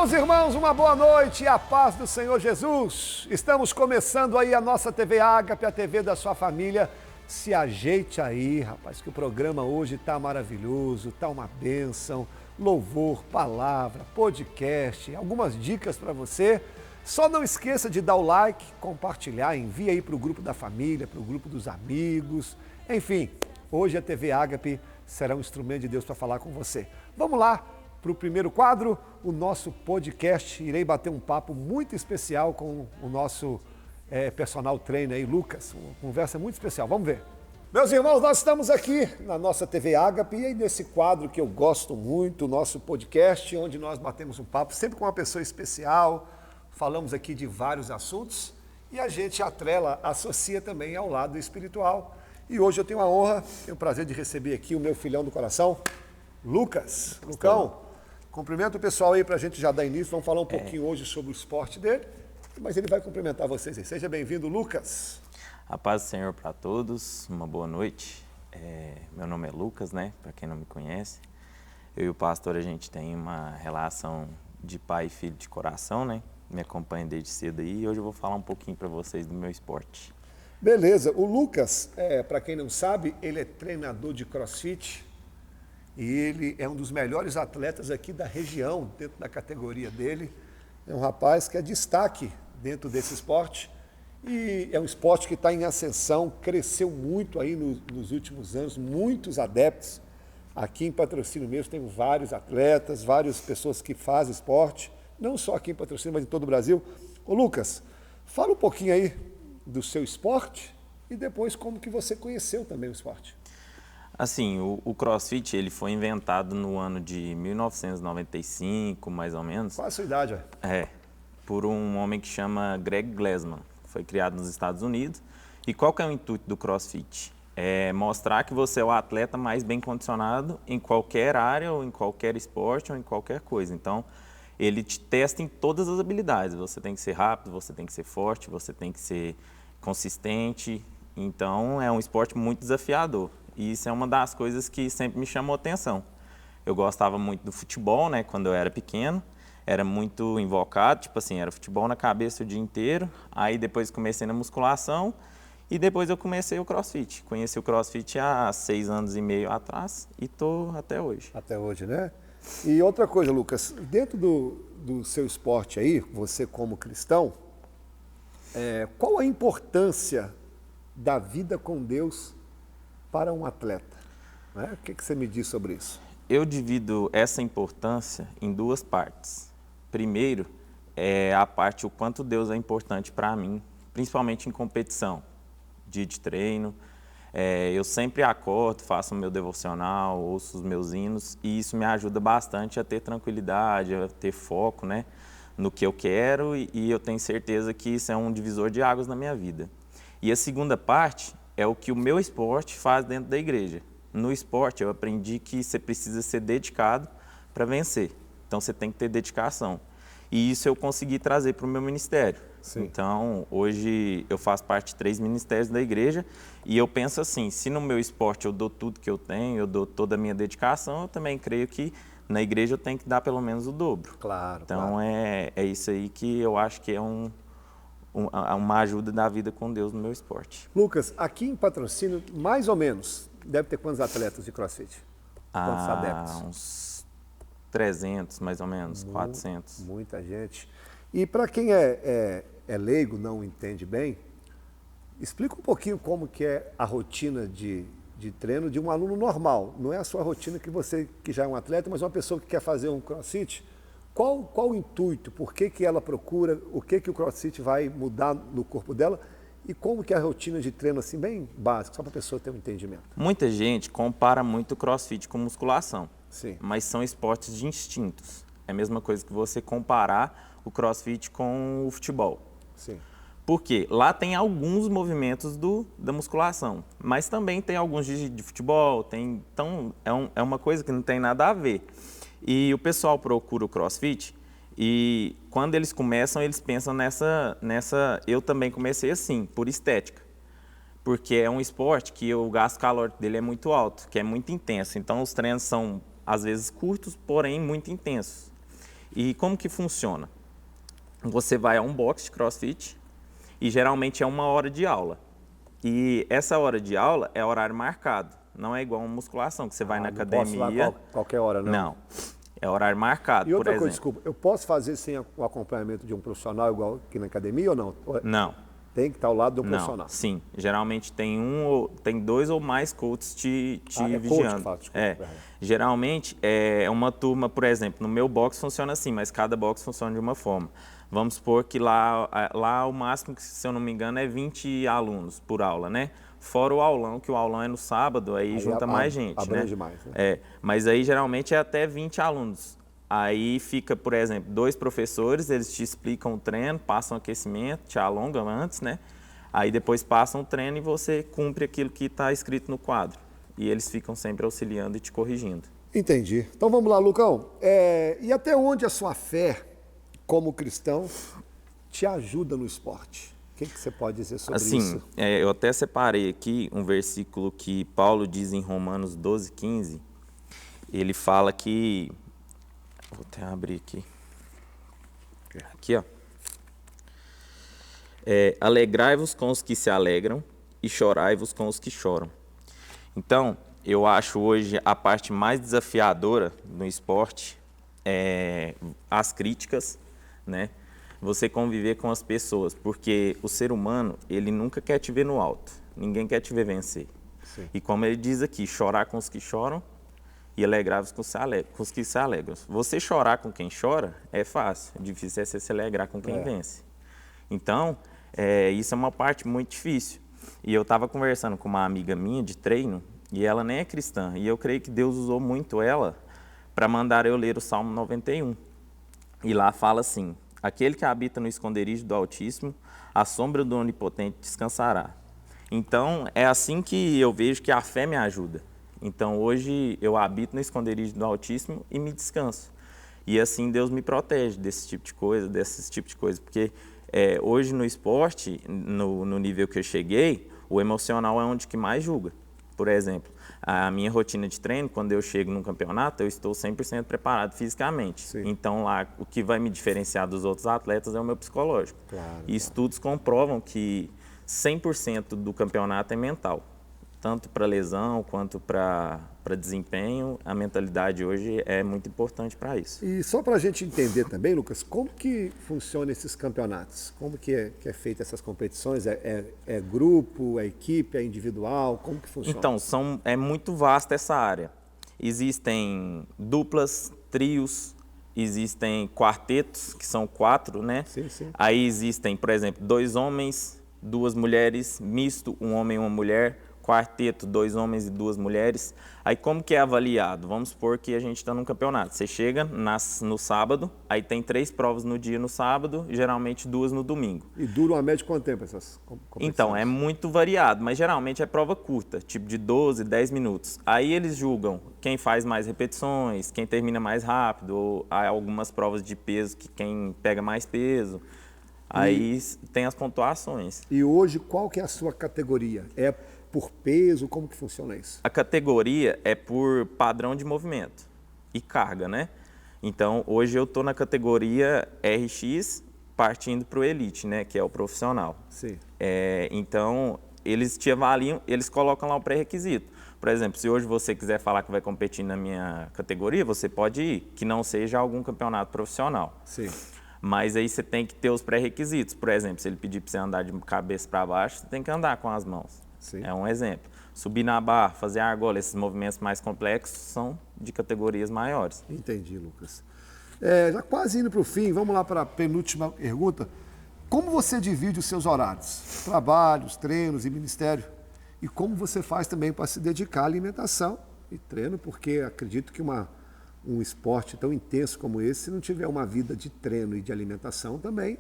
Meus irmãos, uma boa noite e a paz do Senhor Jesus. Estamos começando aí a nossa TV Ágape, a TV da sua família. Se ajeite aí, rapaz, que o programa hoje tá maravilhoso, tá uma bênção. Louvor, palavra, podcast, algumas dicas para você. Só não esqueça de dar o like, compartilhar, envia aí para o grupo da família, para o grupo dos amigos. Enfim, hoje a TV Ágape será um instrumento de Deus para falar com você. Vamos lá para o primeiro quadro, o nosso podcast. Irei bater um papo muito especial com o nosso personal trainer aí, Lucas. Uma conversa muito especial. Vamos ver. Meus irmãos, nós estamos aqui na nossa TV Ágape e aí nesse quadro que eu gosto muito, o nosso podcast, onde nós batemos um papo sempre com uma pessoa especial, falamos aqui de vários assuntos e a gente atrela, associa também ao lado espiritual. E hoje eu tenho a honra, tenho o prazer de receber aqui o meu filhão do coração, Lucas. Lucão, cumprimenta o pessoal aí pra gente já dar início, vamos falar um pouquinho hoje sobre o esporte dele, mas ele vai cumprimentar vocês aí. Seja bem-vindo, Lucas. A paz do Senhor para todos, uma boa noite. Meu nome é Lucas, né? Para quem não me conhece. Eu e o pastor, a gente tem uma relação de pai e filho de coração, né? Me acompanha desde cedo aí e hoje eu vou falar um pouquinho para vocês do meu esporte. Beleza, o Lucas, para quem não sabe, ele é treinador de CrossFit e ele é um dos melhores atletas aqui da região, dentro da categoria dele. É um rapaz que é destaque dentro desse esporte. E é um esporte que está em ascensão, cresceu muito aí nos últimos anos, muitos adeptos. Aqui em Patrocínio mesmo tem vários atletas, várias pessoas que fazem esporte, não só aqui em Patrocínio, mas em todo o Brasil. Ô Lucas, fala um pouquinho aí do seu esporte e depois como que você conheceu também o esporte. Assim, o CrossFit ele foi inventado no ano de 1995, mais ou menos. Qual a sua idade? Por um homem que chama Greg Glassman. Foi criado nos Estados Unidos. E qual que é o intuito do CrossFit? É mostrar que você é o atleta mais bem condicionado em qualquer área, ou em qualquer esporte, ou em qualquer coisa. Então, ele te testa em todas as habilidades. Você tem que ser rápido, você tem que ser forte, você tem que ser consistente. Então, é um esporte muito desafiador. E isso é uma das coisas que sempre me chamou a atenção. Eu gostava muito do futebol, né, quando eu era pequeno. Era muito invocado, tipo assim, era futebol na cabeça o dia inteiro. Aí depois comecei na musculação e depois eu comecei o CrossFit. Conheci o CrossFit há 6 anos e meio atrás e tô até hoje. Até hoje, né? E outra coisa, Lucas, dentro do seu esporte aí, você como cristão, qual a importância da vida com Deus para um atleta? Né? O que você me diz sobre isso? Eu divido essa importância em duas partes. Primeiro, é a parte o quanto Deus é importante para mim, principalmente em competição, dia de treino. Eu sempre acordo, faço o meu devocional, ouço os meus hinos e isso me ajuda bastante a ter tranquilidade, a ter foco, né, no que eu quero e eu tenho certeza que isso é um divisor de águas na minha vida. E a segunda parte é o que o meu esporte faz dentro da igreja. No esporte eu aprendi que você precisa ser dedicado para vencer. Então, você tem que ter dedicação. E isso eu consegui trazer para o meu ministério. Sim. Então, hoje eu faço parte de 3 ministérios da igreja e eu penso assim, se no meu esporte eu dou tudo que eu tenho, eu dou toda a minha dedicação, eu também creio que na igreja eu tenho que dar pelo menos o dobro. Claro. Então, claro. É isso aí que eu acho que é uma ajuda da vida com Deus no meu esporte. Lucas, aqui em Patrocínio, mais ou menos, deve ter quantos atletas de CrossFit? Quantos adeptos? Uns 300, mais ou menos, 400. Muita gente. E para quem é leigo, não entende bem, explica um pouquinho como que é a rotina de treino de um aluno normal. Não é a sua rotina que você, que já é um atleta, mas uma pessoa que quer fazer um CrossFit. Qual o intuito? Por que ela procura? O que o CrossFit vai mudar no corpo dela? E como que é a rotina de treino, assim, bem básica, só para a pessoa ter um entendimento? Muita gente compara muito o CrossFit com musculação. Sim. Mas são esportes de instintos. É a mesma coisa que você comparar o CrossFit com o futebol. Sim. Porque lá tem alguns movimentos da musculação, mas também tem alguns de futebol, então é uma coisa que não tem nada a ver. E o pessoal procura o CrossFit e quando eles começam, eles pensam eu também comecei assim, por estética. Porque é um esporte que o gasto calórico dele é muito alto, que é muito intenso. Então os treinos são às vezes curtos, porém muito intensos. E como que funciona? Você vai a um box de CrossFit e geralmente é 1 hora de aula. E essa hora de aula é horário marcado, não é igual uma musculação, que você vai na academia... Não posso lá qualquer hora, não? Não, é horário marcado, E outra por coisa, exemplo. desculpa, eu posso fazer sem o acompanhamento de um profissional igual aqui na academia ou não? Não. Tem que estar ao lado do Não, profissional. sim. Geralmente tem 2 ou mais coaches te é vigiando. coach que fala, desculpa. Geralmente é uma turma, por exemplo, no meu box funciona assim, mas cada box funciona de uma forma. Vamos supor que lá o máximo, se eu não me engano, é 20 alunos por aula, né? Fora o aulão, que o aulão é no sábado, aí junta mais gente, abrange né? mais, né? Mas aí geralmente é até 20 alunos. Aí fica, por exemplo, 2 professores, eles te explicam o treino, passam aquecimento, te alongam antes, né? Aí depois passam o treino e você cumpre aquilo que está escrito no quadro. E eles ficam sempre auxiliando e te corrigindo. Entendi. Então vamos lá, Lucão. E até onde a sua fé, como cristão, te ajuda no esporte? O que você pode dizer sobre isso? Eu até separei aqui um versículo que Paulo diz em Romanos 12:15. Ele fala que... Vou até abrir aqui. Aqui, ó. Alegrai-vos com os que se alegram e chorai-vos com os que choram. Então, eu acho hoje a parte mais desafiadora no esporte as críticas, né? Você conviver com as pessoas, porque o ser humano, ele nunca quer te ver no alto. Ninguém quer te ver vencer. Sim. E como ele diz aqui, chorar com os que choram e alegrar-vos com os que se alegram. Você chorar com quem chora é fácil, o difícil é você se alegrar com quem vence. Então, isso é uma parte muito difícil. E eu estava conversando com uma amiga minha de treino, e ela nem é cristã, e eu creio que Deus usou muito ela para mandar eu ler o Salmo 91. E lá fala assim: aquele que habita no esconderijo do Altíssimo, à sombra do Onipotente descansará. Então, é assim que eu vejo que a fé me ajuda. Então, hoje eu habito no esconderijo do Altíssimo e me descanso. E assim Deus me protege desses tipos de coisa. Porque hoje no esporte, no nível que eu cheguei, o emocional é onde que mais julga. Por exemplo, a minha rotina de treino, quando eu chego num campeonato, eu estou 100% preparado fisicamente. Sim. Então, lá, o que vai me diferenciar dos outros atletas é o meu psicológico. Claro, E estudos comprovam que 100% do campeonato é mental. Tanto para lesão quanto para desempenho, a mentalidade hoje é muito importante para isso. E só para a gente entender também, Lucas, como que funcionam esses campeonatos? Como que é feita essas competições? É grupo, é equipe, é individual? Como que funciona? Então, é muito vasta essa área. Existem duplas, trios, existem quartetos, que são 4, né? Sim, sim. Aí existem, por exemplo, 2 homens, 2 mulheres, misto, 1 homem e 1 mulher, quarteto, 2 homens e 2 mulheres. Aí como que é avaliado? Vamos supor que a gente está num campeonato. Você chega no sábado, aí tem 3 provas no dia no sábado, geralmente 2 no domingo. E dura uma média de quanto tempo essas competições? Então, é muito variado, mas geralmente é prova curta, tipo de 12, 10 minutos. Aí eles julgam quem faz mais repetições, quem termina mais rápido, ou há algumas provas de peso que quem pega mais peso. Aí tem as pontuações. E hoje, qual que é a sua categoria? É por peso? Como que funciona isso? A categoria é por padrão de movimento e carga, né? Então, hoje eu estou na categoria RX, partindo para o Elite, né? Que é o profissional. Sim. Então, eles te avaliam, eles colocam lá o pré-requisito. Por exemplo, se hoje você quiser falar que vai competir na minha categoria, você pode ir, que não seja algum campeonato profissional. Sim. Mas aí você tem que ter os pré-requisitos. Por exemplo, se ele pedir para você andar de cabeça para baixo, você tem que andar com as mãos. Sim. É um exemplo. Subir na barra, fazer argola, esses movimentos mais complexos são de categorias maiores. Entendi, Lucas. Já quase indo para o fim, vamos lá para a penúltima pergunta. Como você divide os seus horários? Trabalhos, treinos e ministério? E como você faz também para se dedicar à alimentação e treino? Porque acredito que um esporte tão intenso como esse, se não tiver uma vida de treino e de alimentação também,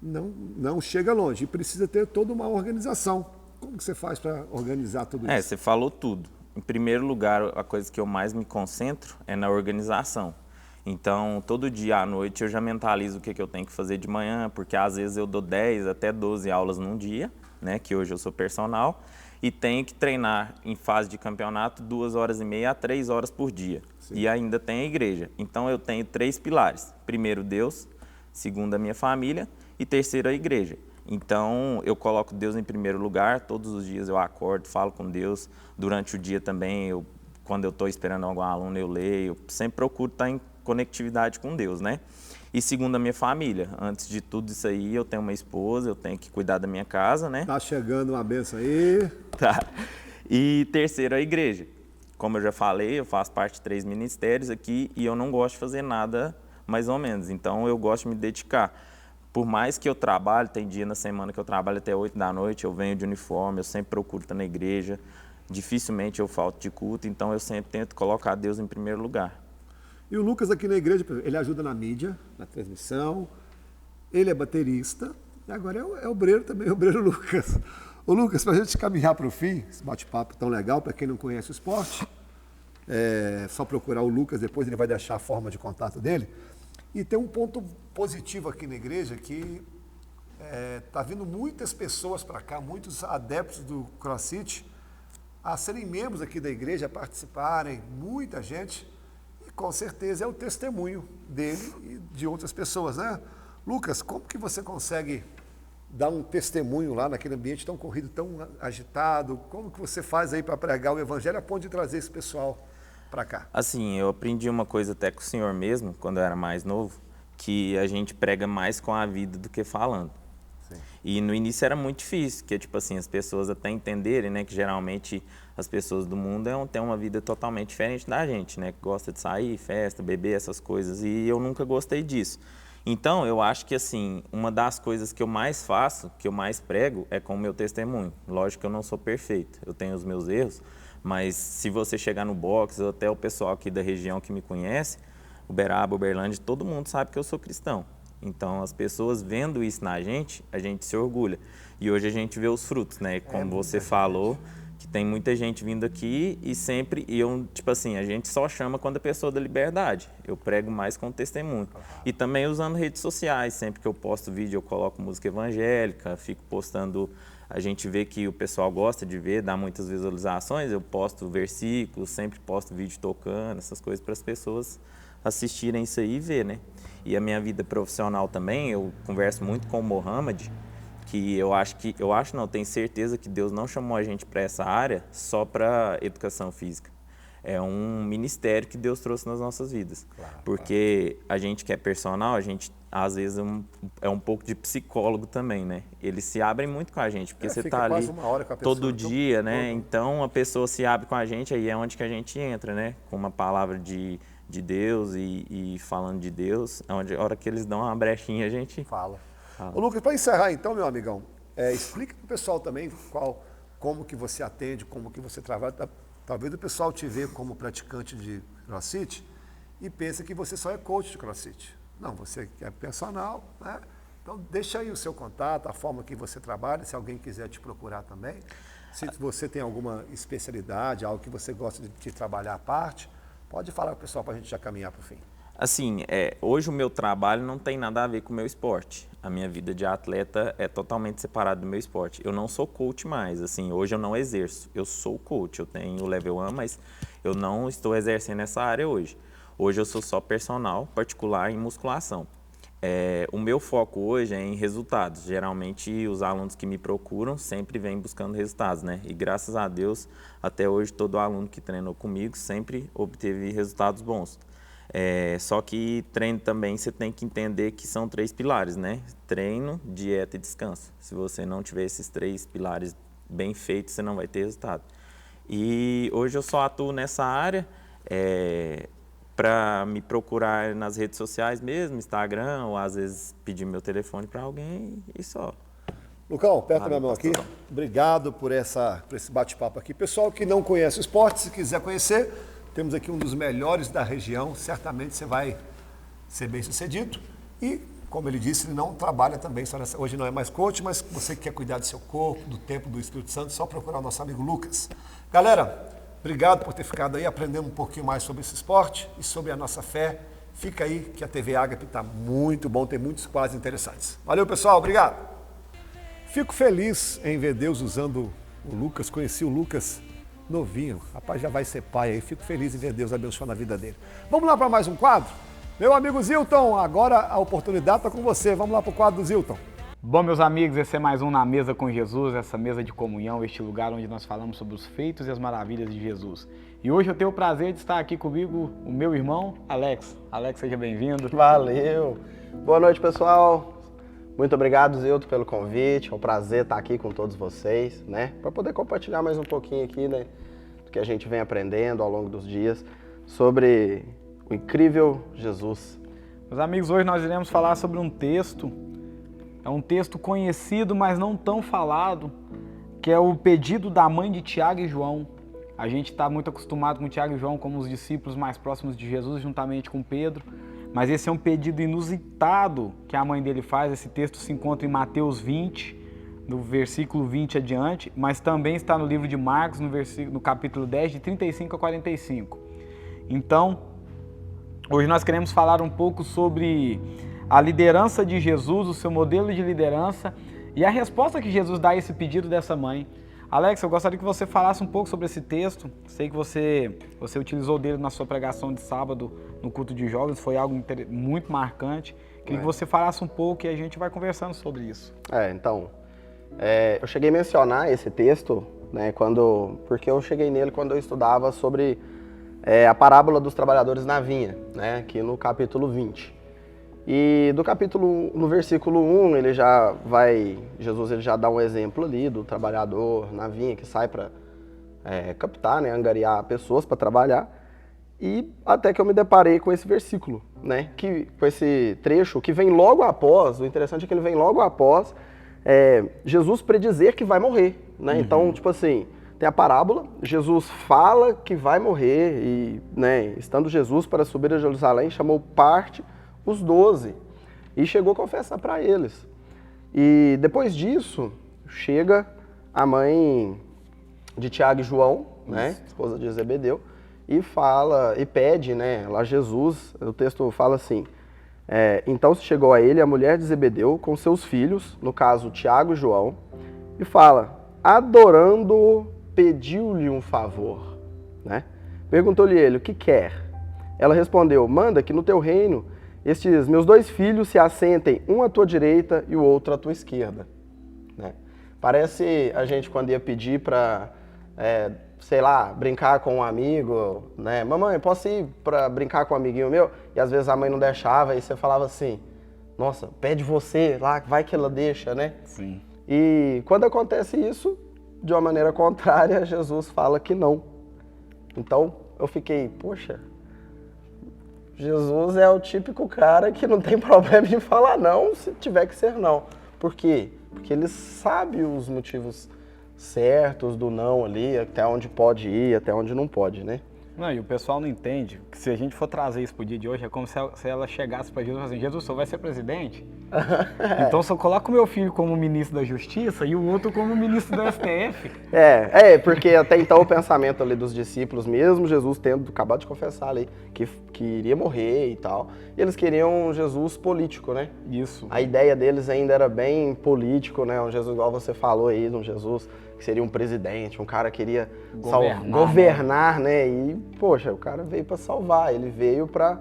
não chega longe. E precisa ter toda uma organização. Como que você faz para organizar tudo isso? Você falou tudo. Em primeiro lugar, a coisa que eu mais me concentro é na organização. Então, todo dia à noite eu já mentalizo o que eu tenho que fazer de manhã, porque às vezes eu dou 10 até 12 aulas num dia, né, que hoje eu sou personal, e tenho que treinar em fase de campeonato 2h30 a 3 horas por dia. Sim. E ainda tem a igreja. Então eu tenho 3 pilares. Primeiro, Deus. Segundo, a minha família. E terceiro, a igreja. Então eu coloco Deus em primeiro lugar. Todos os dias eu acordo, falo com Deus. Durante o dia também, quando eu estou esperando algum aluno, eu leio. Eu sempre procuro estar em conectividade com Deus, né? E segundo, a minha família. Antes de tudo isso aí, eu tenho uma esposa, eu tenho que cuidar da minha casa, né? Tá chegando uma benção aí. Tá. E terceiro, a igreja. Como eu já falei, eu faço parte de 3 ministérios aqui e eu não gosto de fazer nada mais ou menos. Então, eu gosto de me dedicar. Por mais que eu trabalhe, tem dia na semana que eu trabalho até 8 da noite, eu venho de uniforme, eu sempre procuro estar na igreja. Dificilmente eu falto de culto, então eu sempre tento colocar Deus em primeiro lugar. E o Lucas aqui na igreja, ele ajuda na mídia, na transmissão, ele é baterista, e agora é obreiro também, obreiro Lucas. Ô Lucas, para a gente caminhar para o fim, esse bate-papo tão legal, para quem não conhece o esporte, é só procurar o Lucas, depois ele vai deixar a forma de contato dele. E tem um ponto positivo aqui na igreja que tá vindo muitas pessoas para cá, muitos adeptos do CrossFit, a serem membros aqui da igreja, a participarem, muita gente. Com certeza é o testemunho dele e de outras pessoas, né? Lucas, como que você consegue dar um testemunho lá naquele ambiente tão corrido, tão agitado? Como que você faz aí para pregar o evangelho a ponto de trazer esse pessoal para cá? Assim, eu aprendi uma coisa até com o senhor mesmo, quando eu era mais novo, que a gente prega mais com a vida do que falando. Sim. E no início era muito difícil, porque tipo assim, as pessoas até entenderem, né, que geralmente as pessoas do mundo têm uma vida totalmente diferente da gente, né, que gosta de sair, festa, beber, essas coisas, e eu nunca gostei disso. Então, eu acho que assim, uma das coisas que eu mais faço, que eu mais prego, é com o meu testemunho. Lógico que eu não sou perfeito, eu tenho os meus erros, mas se você chegar no box, ou até o pessoal aqui da região que me conhece, Uberaba, Uberlândia, todo mundo sabe que eu sou cristão. Então, as pessoas vendo isso na gente, a gente se orgulha. E hoje a gente vê os frutos, né? Como você falou, que tem muita gente vindo aqui e sempre, tipo assim, a gente só chama quando a pessoa da liberdade. Eu prego mais com testemunho. E também usando redes sociais, sempre que eu posto vídeo eu coloco música evangélica, fico postando, a gente vê que o pessoal gosta de ver, dá muitas visualizações, eu posto versículos, sempre posto vídeo tocando, essas coisas para as pessoas assistirem isso aí e ver, né? E a minha vida profissional também, eu converso muito com o Mohamed, que eu tenho certeza que Deus não chamou a gente para essa área só para educação física. É um ministério que Deus trouxe nas nossas vidas. Claro, porque a gente que é personal, a gente às vezes é um pouco de psicólogo também, né? Eles se abrem muito com a gente, porque você está ali todo dia, né? Então a pessoa se abre com a gente, aí é onde que a gente entra, né? Com uma palavra de Deus e falando de Deus, a hora que eles dão uma brechinha, a gente fala. Ô Lucas, para encerrar então, meu amigão, explica para o pessoal também como que você atende, como que você trabalha. Talvez o pessoal te vê como praticante de CrossFit e pensa que você só é coach de CrossFit. Não, você é personal, né? Então deixa aí o seu contato, a forma que você trabalha, se alguém quiser te procurar também. Se você tem alguma especialidade, algo que você gosta de trabalhar à parte, pode falar para o pessoal para a gente já caminhar para o fim. Assim, hoje o meu trabalho não tem nada a ver com o meu esporte. A minha vida de atleta é totalmente separada do meu esporte. Eu não sou coach mais, assim, hoje eu não exerço. Eu sou coach, eu tenho o Level 1, mas eu não estou exercendo essa área hoje. Hoje eu sou só personal particular em musculação. O meu foco hoje é em resultados. Geralmente os alunos que me procuram sempre vêm buscando resultados, né? E graças a Deus, até hoje todo aluno que treinou comigo sempre obteve resultados bons. Só que treino também você tem que entender que são 3 pilares, né? Treino, dieta e descanso. Se você não tiver esses 3 pilares bem feitos, você não vai ter resultado. E hoje eu só atuo nessa área. Para me procurar nas redes sociais mesmo, Instagram, ou às vezes pedir meu telefone para alguém e só. Lucão, aperta minha mão aqui. Obrigado por esse bate-papo aqui. Pessoal que não conhece o esporte, se quiser conhecer, temos aqui um dos melhores da região. Certamente você vai ser bem sucedido. E, como ele disse, ele não trabalha também, hoje não é mais coach, mas você que quer cuidar do seu corpo, do tempo do Espírito Santo, só procurar o nosso amigo Lucas. Galera, obrigado por ter ficado aí aprendendo um pouquinho mais sobre esse esporte e sobre a nossa fé. Fica aí que a TV Ágape está muito bom, tem muitos quadros interessantes. Valeu, pessoal, obrigado. Fico feliz em ver Deus usando O Lucas, conheci o Lucas novinho. Rapaz, já vai ser pai aí. Fico feliz em ver Deus abençoando a vida dele. Vamos lá para mais um quadro? Meu amigo Zilton, agora a oportunidade está com você. Vamos lá para o quadro do Zilton. Bom, meus amigos, esse é mais um Na Mesa com Jesus, essa mesa de comunhão, este lugar onde nós falamos sobre os feitos e as maravilhas de Jesus. E hoje eu tenho o prazer de estar aqui comigo o meu irmão, Alex. Alex, seja bem-vindo. Valeu! Boa noite, pessoal. Muito obrigado, Zilton, pelo convite. É um prazer estar aqui com todos vocês, né? Para poder compartilhar mais um pouquinho aqui, né? Do que a gente vem aprendendo ao longo dos dias sobre o incrível Jesus. Meus amigos, hoje nós iremos falar sobre um texto. É um texto conhecido, mas não tão falado, que é o pedido da mãe de Tiago e João. A gente está muito acostumado com Tiago e João como os discípulos mais próximos de Jesus, juntamente com Pedro. Mas esse é um pedido inusitado que a mãe dele faz. Esse texto se encontra em Mateus 20, no versículo 20 adiante, mas também está no livro de Marcos, no capítulo 10, de 35 a 45. Então, hoje nós queremos falar um pouco sobre a liderança de Jesus, o seu modelo de liderança e a resposta que Jesus dá a esse pedido dessa mãe. Alex, eu gostaria que você falasse um pouco sobre esse texto. Sei que você utilizou dele na sua pregação de sábado no culto de jovens, foi algo muito marcante. Queria que você falasse um pouco e a gente vai conversando sobre isso. Eu cheguei a mencionar esse texto, né, porque eu cheguei nele quando eu estudava sobre a parábola dos trabalhadores na vinha, né, aqui no capítulo 20. E no versículo 1, Jesus ele já dá um exemplo ali do trabalhador na vinha que sai para captar, né, angariar pessoas para trabalhar. E até que eu me deparei com esse versículo, né, com esse trecho que vem logo após, o interessante é que ele vem logo após Jesus predizer que vai morrer, né? Uhum. Então, tipo assim, tem a parábola, Jesus fala que vai morrer e, né, estando Jesus para subir a Jerusalém, chamou os 12 e chegou a confessar para eles. E depois disso, chega a mãe de Tiago e João, né, esposa de Zebedeu, e pede, né, lá Jesus, o texto fala assim, então se chegou a ele a mulher de Zebedeu com seus filhos, no caso Tiago e João, e fala, adorando-o, pediu-lhe um favor, né? Perguntou-lhe ele, o que quer? Ela respondeu, manda que no teu reino estes meus 2 filhos se assentem, um à tua direita e o outro à tua esquerda. Né? Parece a gente quando ia pedir para, sei lá, brincar com um amigo, né? Mamãe, posso ir para brincar com um amiguinho meu? E às vezes a mãe não deixava e você falava assim, nossa, pede você lá, vai que ela deixa, né? Sim. E quando acontece isso, de uma maneira contrária, Jesus fala que não. Então eu fiquei, poxa, Jesus é o típico cara que não tem problema em falar não se tiver que ser não. Por quê? Porque ele sabe os motivos certos do não ali, até onde pode ir, até onde não pode, né? Não, e o pessoal não entende que se a gente for trazer isso pro dia de hoje, é como se ela chegasse para Jesus e falasse assim, Jesus, o senhor vai ser presidente? Então, se eu coloco o meu filho como ministro da Justiça e o outro como ministro do STF. Porque até então o pensamento ali dos discípulos mesmo, Jesus tendo acabado de confessar ali que iria morrer e tal, e eles queriam um Jesus político, né? Isso. A ideia deles ainda era bem político, né? Um Jesus, igual você falou aí, um Jesus que seria um presidente, um cara que queria governar, né? E, poxa, o cara veio para salvar, ele veio para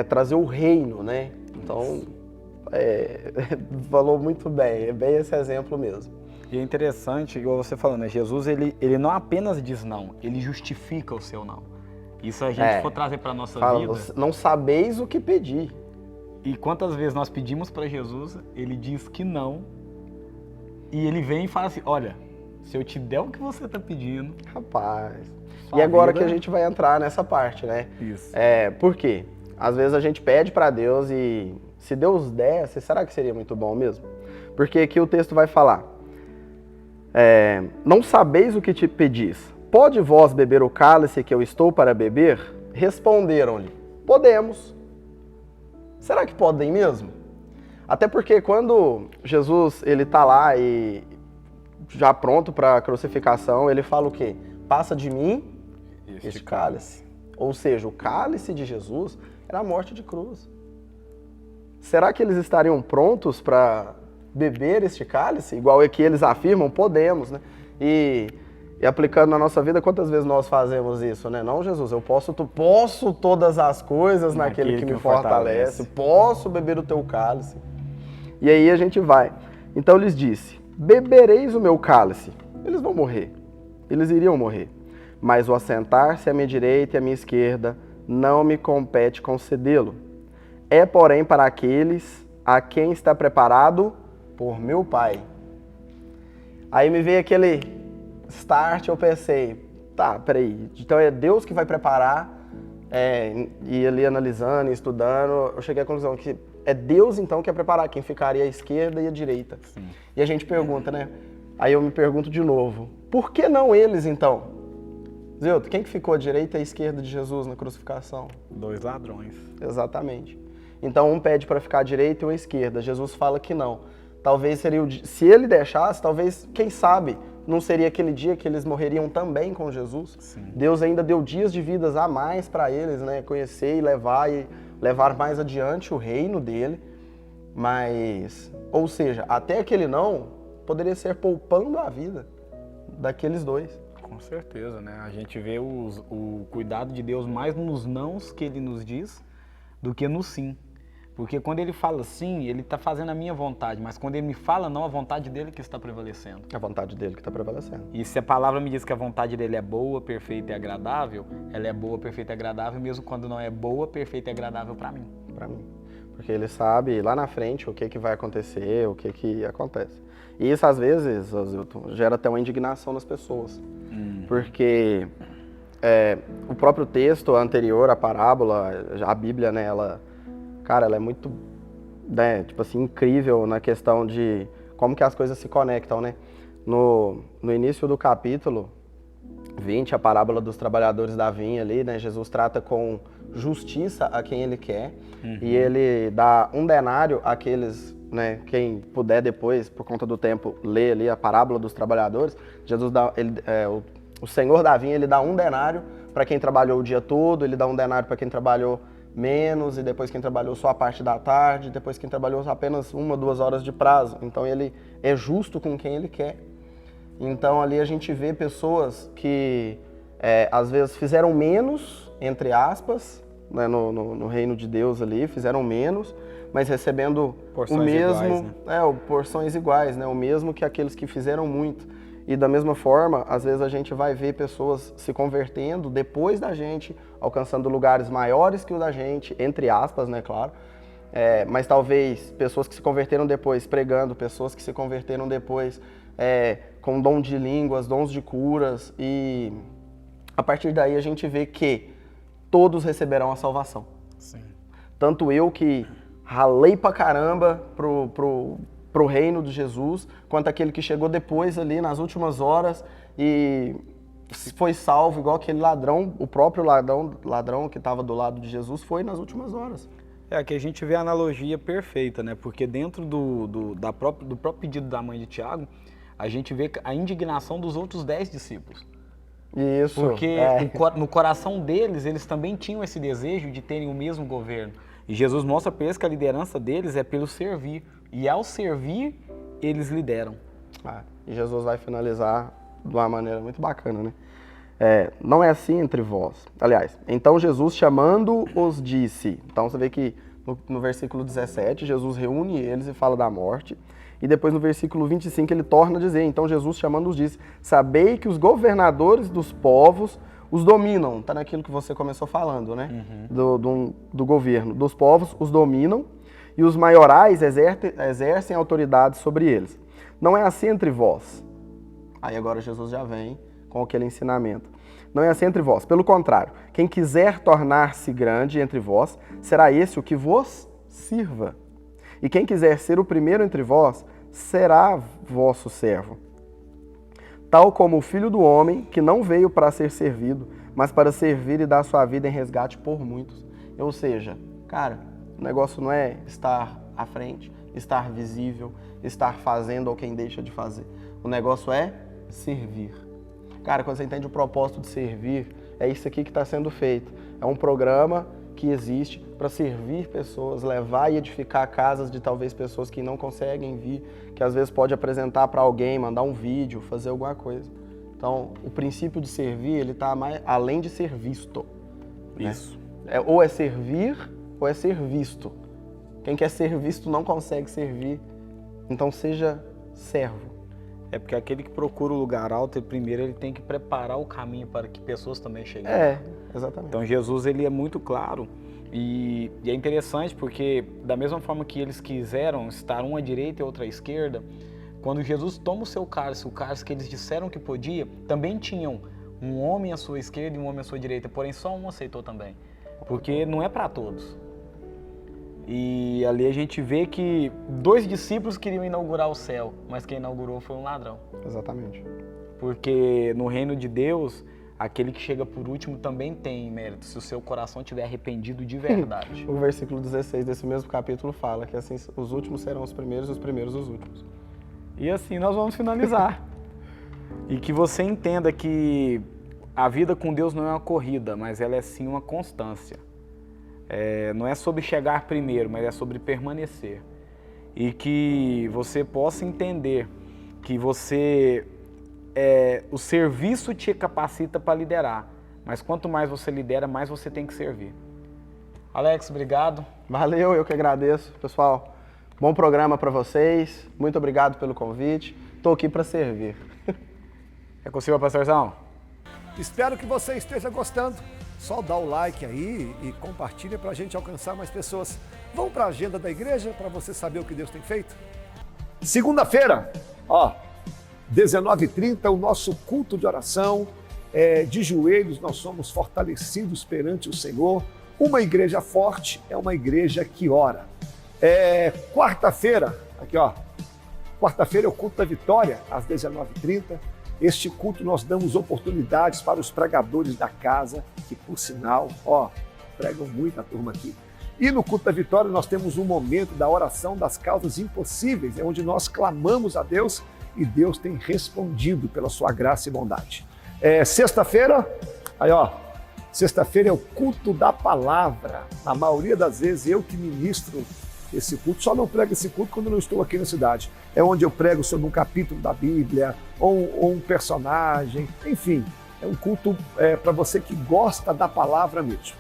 trazer o reino, né? Então, falou muito bem, é bem esse exemplo mesmo. E é interessante, igual você falando, né? Jesus, ele não apenas diz não, ele justifica o seu não. Isso a gente for trazer para nossa vida... Não sabeis o que pedir. E quantas vezes nós pedimos para Jesus, ele diz que não, e ele vem e fala assim, olha, se eu te der o que você está pedindo... Rapaz... E agora que a gente vai entrar nessa parte, né? Isso. Por quê? Às vezes a gente pede para Deus e se Deus desse, será que seria muito bom mesmo? Porque aqui o texto vai falar, não sabeis o que te pedis. Pode vós beber o cálice que eu estou para beber? Responderam-lhe, podemos. Será que podem mesmo? Até porque quando Jesus ele tá lá e já pronto para a crucificação, ele fala o quê? Passa de mim este cálice. Ou seja, o cálice de Jesus era a morte de cruz. Será que eles estariam prontos para beber este cálice? Igual é que eles afirmam, podemos, né? E aplicando na nossa vida, quantas vezes nós fazemos isso, né? Não, Jesus, eu posso todas as coisas naquele que me fortalece, posso beber o teu cálice. E aí a gente vai. Então lhes disse, bebereis o meu cálice. Eles vão morrer, eles iriam morrer. Mas o assentar-se à minha direita e à minha esquerda não me compete concedê-lo. É, porém, para aqueles a quem está preparado por meu Pai. Aí me veio aquele start, eu pensei, tá, peraí, então é Deus que vai preparar, e ali analisando, estudando, eu cheguei à conclusão que é Deus então que vai preparar quem ficaria à esquerda e à direita. Sim. E a gente pergunta, né? Aí eu me pergunto de novo, por que não eles então? Zilton, quem que ficou à direita e à esquerda de Jesus na crucificação? 2 ladrões. Exatamente. Então um pede para ficar à direita e à esquerda, Jesus fala que não. Talvez seria se ele deixasse, talvez, quem sabe, não seria aquele dia que eles morreriam também com Jesus. Sim. Deus ainda deu dias de vidas a mais para eles, né? Conhecer e levar mais adiante o reino dele. Mas, ou seja, até aquele não poderia ser poupando a vida daqueles 2. Com certeza, né? A gente vê o cuidado de Deus mais nos nãos que ele nos diz do que no sim. Porque quando ele fala sim, ele está fazendo a minha vontade, mas quando ele me fala não, a vontade dele que está prevalecendo. A vontade dele que está prevalecendo. E se a palavra me diz que a vontade dele é boa, perfeita e agradável, ela é boa, perfeita e agradável, mesmo quando não é boa, perfeita e agradável para mim. Para mim. Porque ele sabe lá na frente o que vai acontecer, o que acontece. E isso às vezes, Zilton, gera até uma indignação nas pessoas. Porque o próprio texto anterior, a parábola, a Bíblia, né, ela é muito, né, tipo assim, incrível na questão de como que as coisas se conectam, né? No início do capítulo 20, a parábola dos trabalhadores da vinha ali, né? Jesus trata com justiça a quem ele quer e ele dá 1 denário àqueles, né? Quem puder depois, por conta do tempo, ler ali a parábola dos trabalhadores. Jesus dá, o Senhor da vinha, ele dá 1 denário para quem trabalhou o dia todo, ele dá 1 denário para quem trabalhou menos, e depois quem trabalhou só a parte da tarde, depois quem trabalhou apenas 1 ou 2 horas de prazo. Então ele é justo com quem ele quer. Então ali a gente vê pessoas que às vezes fizeram menos, entre aspas, né, no reino de Deus ali, fizeram menos, mas recebendo porções o mesmo, iguais, né? Porções iguais, né? O mesmo que aqueles que fizeram muito. E da mesma forma, às vezes a gente vai ver pessoas se convertendo depois da gente, alcançando lugares maiores que o da gente, entre aspas, né, claro. Mas talvez pessoas que se converteram depois pregando, pessoas que se converteram depois com dom de línguas, dons de curas. E a partir daí a gente vê que todos receberão a salvação. Sim. Tanto eu que ralei pra caramba pro reino de Jesus, quanto aquele que chegou depois ali nas últimas horas e foi salvo, igual aquele ladrão, o próprio ladrão que estava do lado de Jesus foi nas últimas horas. Aqui a gente vê a analogia perfeita, né? Porque dentro do próprio pedido da mãe de Tiago, a gente vê a indignação dos outros 10 discípulos. Isso. Porque no coração deles, eles também tinham esse desejo de terem o mesmo governo. E Jesus mostra para eles que a liderança deles é pelo servir. E ao servir, eles lideram. E Jesus vai finalizar de uma maneira muito bacana, né? Não é assim entre vós. Aliás, então Jesus chamando-os disse. Então você vê que no versículo 17, Jesus reúne eles e fala da morte. E depois no versículo 25 ele torna a dizer, então Jesus chamando-os disse, sabei que os governadores dos povos os dominam. Está naquilo que você começou falando, né? Do governo. Dos povos os dominam e os maiorais exercem autoridade sobre eles. Não é assim entre vós. Aí agora Jesus já vem com aquele ensinamento. Não é assim entre vós. Pelo contrário, quem quiser tornar-se grande entre vós, será esse o que vos sirva. E quem quiser ser o primeiro entre vós, será vosso servo. Tal como o Filho do Homem, que não veio para ser servido, mas para servir e dar sua vida em resgate por muitos. Ou seja, cara, o negócio não é estar à frente, estar visível, estar fazendo ou quem deixa de fazer. O negócio é servir. Cara, quando você entende o propósito de servir, é isso aqui que está sendo feito. É um programa que existe para servir pessoas, levar e edificar casas de talvez pessoas que não conseguem vir, que às vezes pode apresentar para alguém, mandar um vídeo, fazer alguma coisa. Então, o princípio de servir, ele está além de ser visto. Isso. Né? Ou é servir, ou é ser visto. Quem quer ser visto não consegue servir. Então, seja servo. É porque aquele que procura o lugar alto, primeiro ele tem que preparar o caminho para que pessoas também cheguem. Exatamente. Então Jesus ele é muito claro e é interessante porque da mesma forma que eles quiseram estar uma à direita e outra à esquerda, quando Jesus toma o seu cálice, o cálice que eles disseram que podia, também tinham um homem à sua esquerda e um homem à sua direita, porém só um aceitou também, porque não é para todos. E ali a gente vê que 2 discípulos queriam inaugurar o céu, mas quem inaugurou foi um ladrão. Exatamente. Porque no reino de Deus, aquele que chega por último também tem mérito, se o seu coração estiver arrependido de verdade. O versículo 16 desse mesmo capítulo fala que assim os últimos serão os primeiros e os primeiros os últimos. E assim nós vamos finalizar. E que você entenda que a vida com Deus não é uma corrida, mas ela é sim uma constância. Não é sobre chegar primeiro, mas é sobre permanecer. E que você possa entender que o serviço te capacita para liderar, mas quanto mais você lidera, mais você tem que servir. Alex, obrigado. Valeu, eu que agradeço. Pessoal, bom programa para vocês. Muito obrigado pelo convite. Estou aqui para servir. É consigo, pastorzão? Espero que você esteja gostando. Só dá o like aí e compartilha para a gente alcançar mais pessoas. Vamos para a agenda da igreja para você saber o que Deus tem feito? Segunda-feira, 19h30, o nosso culto de oração. De joelhos, nós somos fortalecidos perante o Senhor. Uma igreja forte é uma igreja que ora. Quarta-feira, quarta-feira é o culto da vitória, às 19h30. Este culto nós damos oportunidades para os pregadores da casa, que por sinal, pregam muito a turma aqui. E no culto da vitória nós temos um momento da oração das causas impossíveis, onde nós clamamos a Deus e Deus tem respondido pela sua graça e bondade. Sexta-feira, sexta-feira é o culto da palavra. Na maioria das vezes eu que ministro esse culto, só não prego esse culto quando eu não estou aqui na cidade. É onde eu prego sobre um capítulo da Bíblia, ou um personagem, enfim. É um culto para você que gosta da palavra mesmo.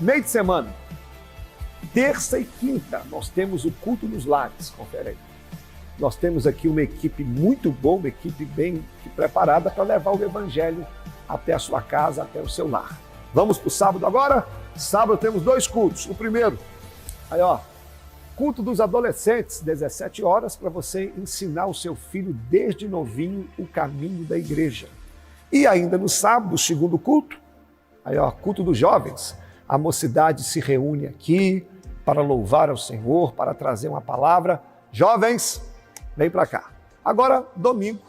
Meio de semana, terça e quinta, nós temos o culto nos lares, confere aí. Nós temos aqui uma equipe muito boa, uma equipe bem preparada para levar o evangelho até a sua casa, até o seu lar. Vamos para o sábado agora? Sábado temos 2 cultos. O primeiro, culto dos adolescentes, 17 horas, para você ensinar o seu filho desde novinho o caminho da igreja. E ainda no sábado, o segundo culto, culto dos jovens. A mocidade se reúne aqui para louvar ao Senhor, para trazer uma palavra. Jovens, vem para cá. Agora, domingo,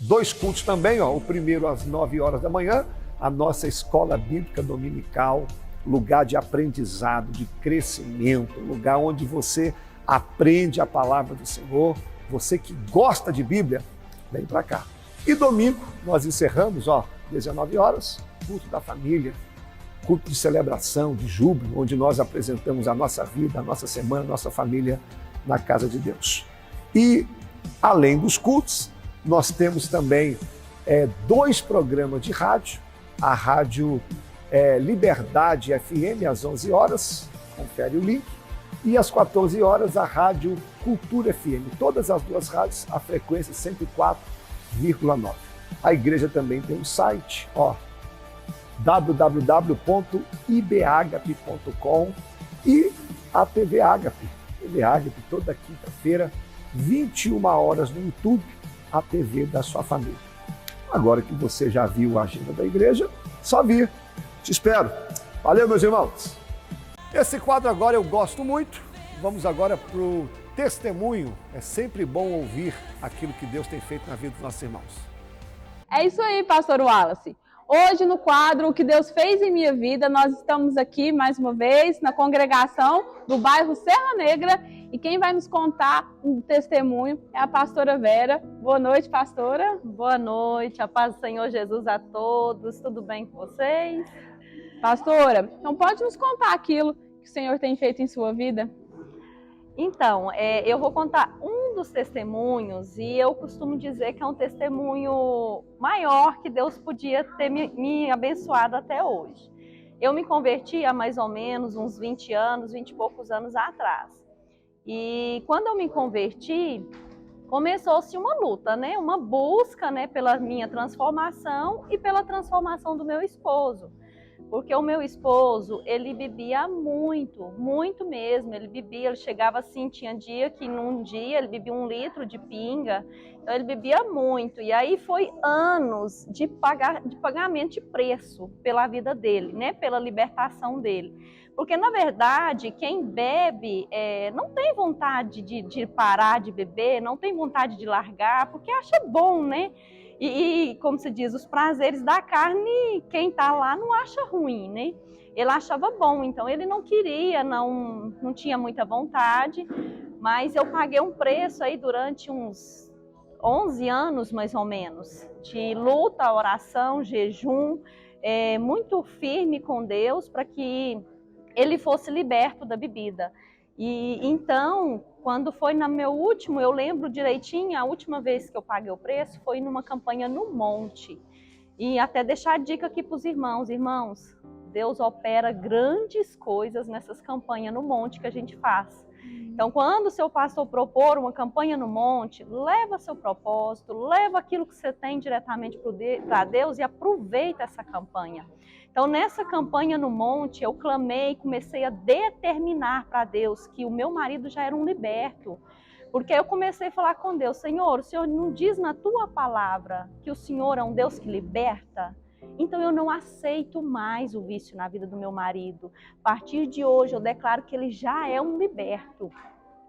2 cultos também, o primeiro às 9 horas da manhã, a nossa escola bíblica dominical, lugar de aprendizado, de crescimento, lugar onde você aprende a palavra do Senhor. Você que gosta de Bíblia, vem para cá. E domingo nós encerramos, 19 horas, culto da família, culto de celebração, de júbilo, onde nós apresentamos a nossa vida, a nossa semana, a nossa família na casa de Deus. E além dos cultos, nós temos também 2 programas de rádio, a rádio Liberdade FM às 11 horas, confere o link, e às 14 horas a rádio Cultura FM. Todas as 2 rádios, a frequência 104,9. A igreja também tem um site, www.ibagape.com e a TV Agape. TV Agape toda quinta-feira, 21 horas no YouTube, a TV da sua família. Agora que você já viu a agenda da igreja, só vir. Te espero. Valeu, meus irmãos. Esse quadro agora eu gosto muito. Vamos agora para o testemunho. É sempre bom ouvir aquilo que Deus tem feito na vida dos nossos irmãos. É isso aí, pastor Wallace. Hoje no quadro O que Deus fez em minha vida, nós estamos aqui mais uma vez na congregação do bairro Serra Negra e quem vai nos contar um testemunho é a pastora Vera. Boa noite, pastora. Boa noite, a paz do Senhor Jesus a todos. Tudo bem com vocês? Pastora, então pode nos contar aquilo que o Senhor tem feito em sua vida? Então, eu vou contar um dos testemunhos e eu costumo dizer que é um testemunho maior que Deus podia ter me abençoado até hoje. Eu me converti há mais ou menos uns 20 anos, 20 e poucos anos atrás. E quando eu me converti, começou-se uma luta, né? Uma busca, né, pela minha transformação e pela transformação do meu esposo. Porque o meu esposo, ele bebia muito, muito mesmo. Ele bebia, ele chegava assim, tinha dia que num dia ele bebia 1 litro de pinga. Então ele bebia muito. E aí foi anos de pagamento de preço pela vida dele, né? Pela libertação dele. Porque, na verdade, quem bebe não tem vontade de parar de beber, não tem vontade de largar, porque acha bom, né? E, como se diz, os prazeres da carne, quem está lá não acha ruim, né? Ele achava bom, então ele não queria, não tinha muita vontade, mas eu paguei um preço aí durante uns 11 anos, mais ou menos, de luta, oração, jejum, muito firme com Deus para que ele fosse liberto da bebida. E então, quando foi no meu último, eu lembro direitinho, a última vez que eu paguei o preço foi numa campanha no Monte. E até deixar a dica aqui para os irmãos. Irmãos, Deus opera grandes coisas nessas campanhas no Monte que a gente faz. Então, quando o seu pastor propor uma campanha no Monte, leva seu propósito, leva aquilo que você tem diretamente para Deus e aproveita essa campanha. Então, nessa campanha no Monte, eu clamei, comecei a determinar para Deus que o meu marido já era um liberto. Porque eu comecei a falar com Deus, Senhor, o Senhor não diz na tua palavra que o Senhor é um Deus que liberta? Então eu não aceito mais o vício na vida do meu marido. A partir de hoje eu declaro que ele já é um liberto.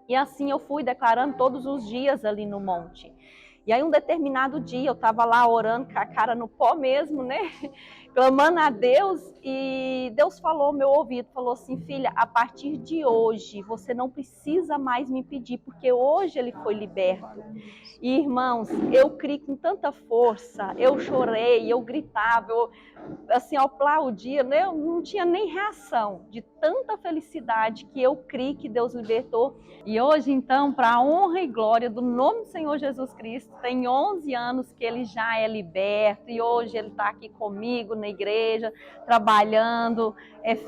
E assim eu fui declarando todos os dias ali no monte. E aí um determinado dia eu estava lá orando com a cara no pó mesmo, né? Clamando a Deus, e Deus falou ao meu ouvido, falou assim, filha, a partir de hoje você não precisa mais me pedir, porque hoje ele foi liberto. E irmãos, eu criei com tanta força, eu chorei, eu gritava, eu assim, aplaudia, né? Eu não tinha nem reação de tanta felicidade que eu criei que Deus libertou. E hoje então, para a honra e glória do nome do Senhor Jesus Cristo, tem 11 anos que ele já é liberto e hoje ele está aqui comigo na igreja, trabalhando,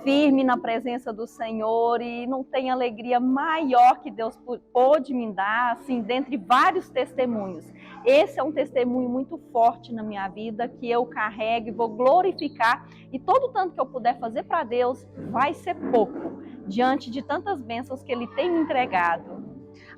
firme na presença do Senhor, e não tem alegria maior que Deus pôde me dar, assim, dentre vários testemunhos. Esse é um testemunho muito forte na minha vida, que eu carrego e vou glorificar, e todo tanto que eu puder fazer para Deus vai ser pouco, diante de tantas bênçãos que Ele tem me entregado.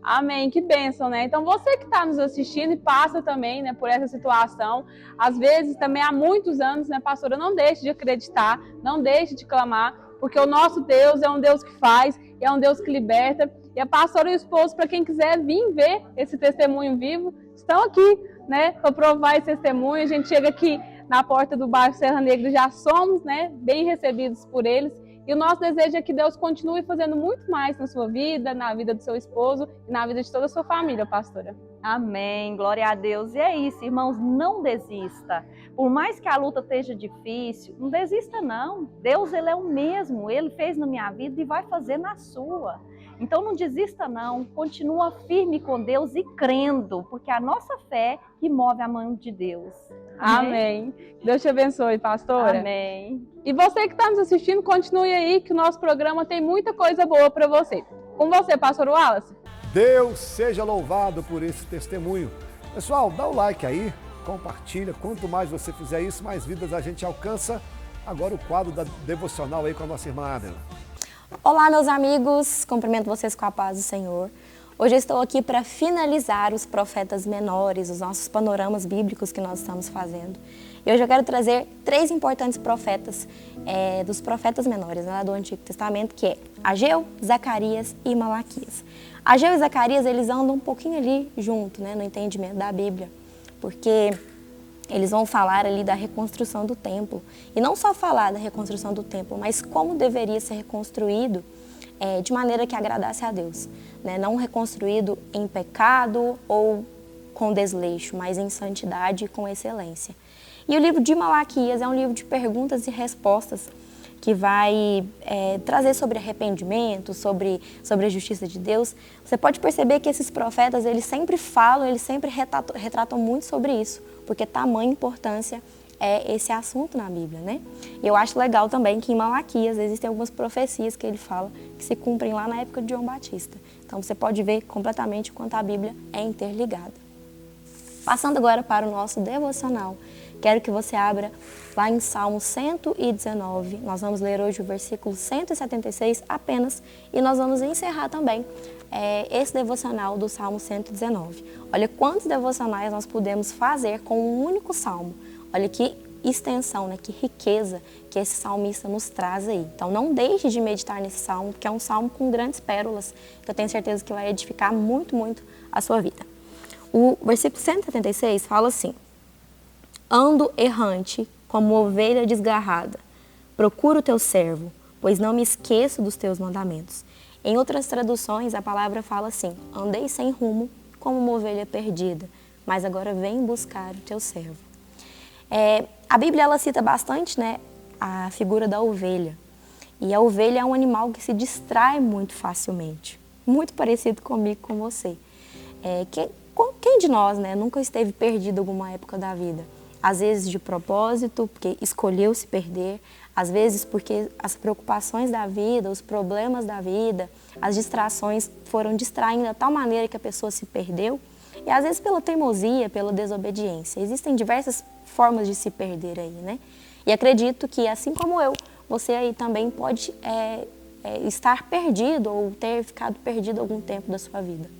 Amém, que bênção, né? Então você que está nos assistindo e passa também, né, por essa situação, às vezes também há muitos anos, né, pastora, não deixe de acreditar, não deixe de clamar, porque o nosso Deus é um Deus que faz, é um Deus que liberta, e a pastora e o esposo, para quem quiser vir ver esse testemunho vivo, estão aqui, né, para provar esse testemunho. A gente chega aqui na porta do bairro Serra Negra, já somos, né, bem recebidos por eles. E o nosso desejo é que Deus continue fazendo muito mais na sua vida, na vida do seu esposo e na vida de toda a sua família, pastora. Amém, glória a Deus. E é isso, irmãos, não desista. Por mais que a luta esteja difícil, não desista não. Deus, Ele é o mesmo, Ele fez na minha vida e vai fazer na sua. Então não desista não, continua firme com Deus e crendo, porque é a nossa fé que move a mão de Deus. Amém. Deus te abençoe, pastora. Amém. E você que está nos assistindo, continue aí, que o nosso programa tem muita coisa boa para você. Com você, pastor Wallace. Deus seja louvado por esse testemunho. Pessoal, dá o like aí, compartilha. Quanto mais você fizer isso, mais vidas a gente alcança. Agora o quadro da devocional aí com a nossa irmã Adela. Olá, meus amigos, cumprimento vocês com a paz do Senhor. Hoje eu estou aqui para finalizar os profetas menores, os nossos panoramas bíblicos que nós estamos fazendo. E hoje eu quero trazer 3 importantes profetas dos profetas menores, né, do Antigo Testamento, que é Ageu, Zacarias e Malaquias. Ageu e Zacarias, eles andam um pouquinho ali junto, né, no entendimento da Bíblia, porque eles vão falar ali da reconstrução do templo. E não só falar da reconstrução do templo, mas como deveria ser reconstruído de maneira que agradasse a Deus. Né? Não reconstruído em pecado ou com desleixo, mas em santidade e com excelência. E o livro de Malaquias é um livro de perguntas e respostas que vai trazer sobre arrependimento, sobre a justiça de Deus, você pode perceber que esses profetas, eles sempre falam, eles sempre retratam muito sobre isso, porque tamanha importância é esse assunto na Bíblia, né? E eu acho legal também que em Malaquias existem algumas profecias que ele fala que se cumprem lá na época de João Batista. Então você pode ver completamente o quanto a Bíblia é interligada. Passando agora para o nosso devocional, quero que você abra lá em Salmo 119, nós vamos ler hoje o versículo 176 apenas, e nós vamos encerrar também esse devocional do Salmo 119. Olha quantos devocionais nós podemos fazer com um único salmo. Olha que extensão, né? Que riqueza que esse salmista nos traz aí. Então não deixe de meditar nesse salmo, porque é um salmo com grandes pérolas, que eu tenho certeza que vai edificar muito, muito a sua vida. O versículo 176 fala assim: ando errante como ovelha desgarrada, procuro o teu servo, pois não me esqueço dos teus mandamentos. Em outras traduções, a palavra fala assim: andei sem rumo como uma ovelha perdida, mas agora vem buscar o teu servo. A Bíblia ela cita bastante, né, a figura da ovelha. E a ovelha é um animal que se distrai muito facilmente. Muito parecido comigo, com você. Quem de nós, né, nunca esteve perdido em alguma época da vida? Às vezes de propósito, porque escolheu se perder. Às vezes porque as preocupações da vida, os problemas da vida, as distrações foram distraindo de tal maneira que a pessoa se perdeu. E às vezes pela teimosia, pela desobediência. Existem diversas formas de se perder aí, né? E acredito que, assim como eu, você aí também pode estar perdido ou ter ficado perdido algum tempo da sua vida.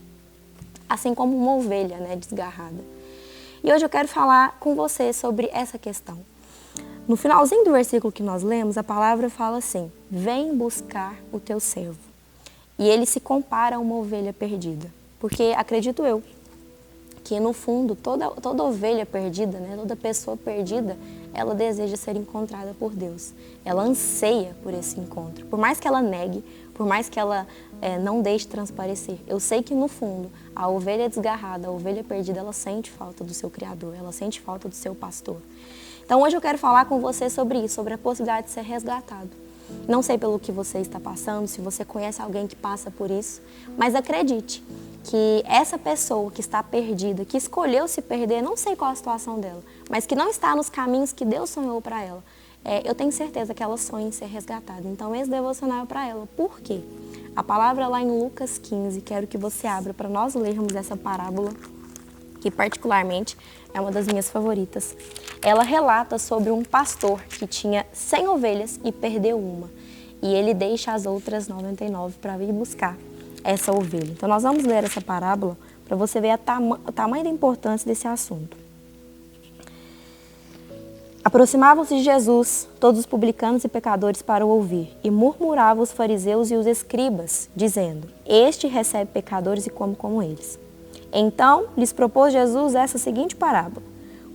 Assim como uma ovelha, né, desgarrada. E hoje eu quero falar com você sobre essa questão. No finalzinho do versículo que nós lemos, a palavra fala assim: vem buscar o teu servo. E ele se compara a uma ovelha perdida. Porque acredito eu que no fundo toda ovelha perdida, né, toda pessoa perdida, ela deseja ser encontrada por Deus. Ela anseia por esse encontro. Por mais que ela negue, por mais que ela não deixe transparecer. Eu sei que no fundo a ovelha desgarrada, a ovelha perdida, ela sente falta do seu Criador, ela sente falta do seu pastor. Então hoje eu quero falar com você sobre isso, sobre a possibilidade de ser resgatado. Não sei pelo que você está passando, se você conhece alguém que passa por isso, mas acredite que essa pessoa que está perdida, que escolheu se perder, não sei qual a situação dela, mas que não está nos caminhos que Deus sonhou para ela, eu tenho certeza que ela sonha em ser resgatada. Então esse devocional é para ela. Por quê? A palavra lá em Lucas 15, quero que você abra para nós lermos essa parábola, que particularmente é uma das minhas favoritas. Ela relata sobre um pastor que tinha 100 ovelhas e perdeu uma. E ele deixa as outras 99 para vir buscar essa ovelha. Então nós vamos ler essa parábola para você ver o tamanho da importância desse assunto. Aproximavam-se de Jesus todos os publicanos e pecadores para o ouvir, e murmuravam os fariseus e os escribas, dizendo: este recebe pecadores e come como eles. Então lhes propôs Jesus essa seguinte parábola: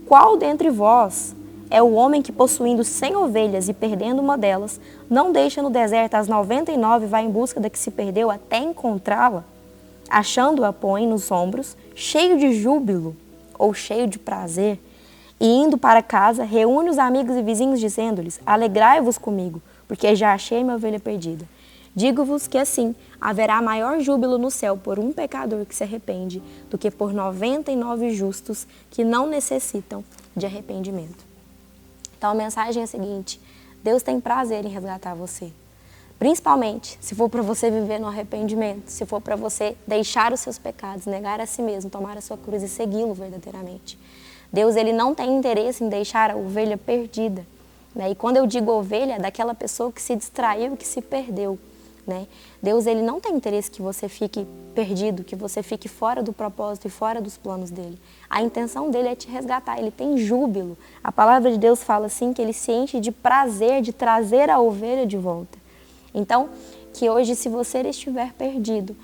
qual dentre vós é o homem que, possuindo 100 ovelhas e perdendo uma delas, não deixa no deserto as 99 e vai em busca da que se perdeu até encontrá-la? Achando-a, põe nos ombros, cheio de júbilo ou cheio de prazer, e indo para casa, reúne os amigos e vizinhos, dizendo-lhes: alegrai-vos comigo, porque já achei minha ovelha perdida. Digo-vos que assim haverá maior júbilo no céu por um pecador que se arrepende do que por 99 justos que não necessitam de arrependimento. Então a mensagem é a seguinte: Deus tem prazer em resgatar você. Principalmente se for para você viver no arrependimento, se for para você deixar os seus pecados, negar a si mesmo, tomar a sua cruz e segui-lo verdadeiramente. Deus, ele não tem interesse em deixar a ovelha perdida, né? E quando eu digo ovelha, é daquela pessoa que se distraiu, que se perdeu, né? Deus, ele não tem interesse que você fique perdido, que você fique fora do propósito e fora dos planos dele. A intenção dele é te resgatar, ele tem júbilo. A palavra de Deus fala assim que ele se enche de prazer de trazer a ovelha de volta. Então, que hoje, se você estiver perdido,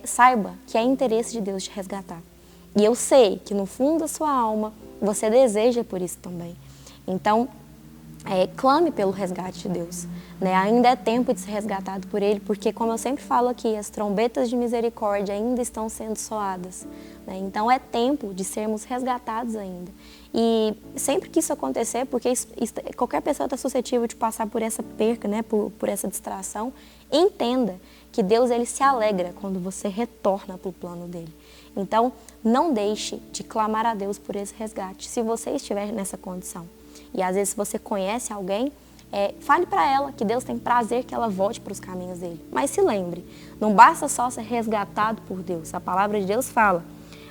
saiba que é interesse de Deus te resgatar. E eu sei que no fundo da sua alma, você deseja por isso também. Então, clame pelo resgate de Deus, né? Ainda é tempo de ser resgatado por Ele, porque, como eu sempre falo aqui, as trombetas de misericórdia ainda estão sendo soadas, né? Então é tempo de sermos resgatados ainda. E sempre que isso acontecer, porque qualquer pessoa está suscetível de passar por essa perca, né? por essa distração, entenda que Deus ele se alegra quando você retorna para o plano dele. Então, não deixe de clamar a Deus por esse resgate, se você estiver nessa condição. E às vezes, se você conhece alguém, fale para ela que Deus tem prazer que ela volte para os caminhos dele. Mas se lembre, não basta só ser resgatado por Deus. A palavra de Deus fala: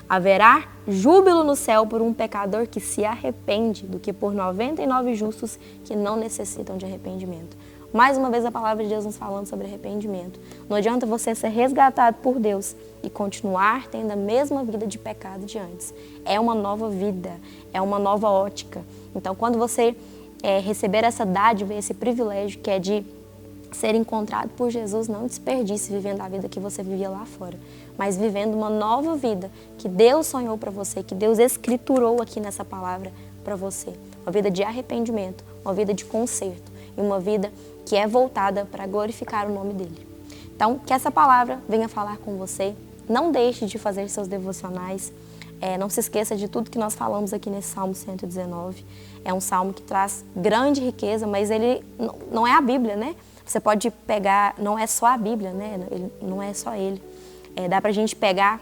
haverá júbilo no céu por um pecador que se arrepende do que por 99 justos que não necessitam de arrependimento. Mais uma vez a palavra de Deus nos falando sobre arrependimento. Não adianta você ser resgatado por Deus e continuar tendo a mesma vida de pecado de antes. É uma nova vida, é uma nova ótica. Então, quando você receber essa dádiva, esse privilégio que é de ser encontrado por Jesus, não desperdice vivendo a vida que você vivia lá fora, mas vivendo uma nova vida que Deus sonhou para você, que Deus escriturou aqui nessa palavra para você. Uma vida de arrependimento, uma vida de conserto e uma vida que é voltada para glorificar o nome dele. Então, que essa palavra venha falar com você. Não deixe de fazer seus devocionais. Não se esqueça de tudo que nós falamos aqui nesse Salmo 119. É um salmo que traz grande riqueza, mas ele não é a Bíblia, né? Você pode pegar, não é só a Bíblia, né? Não é só ele. Dá pra gente pegar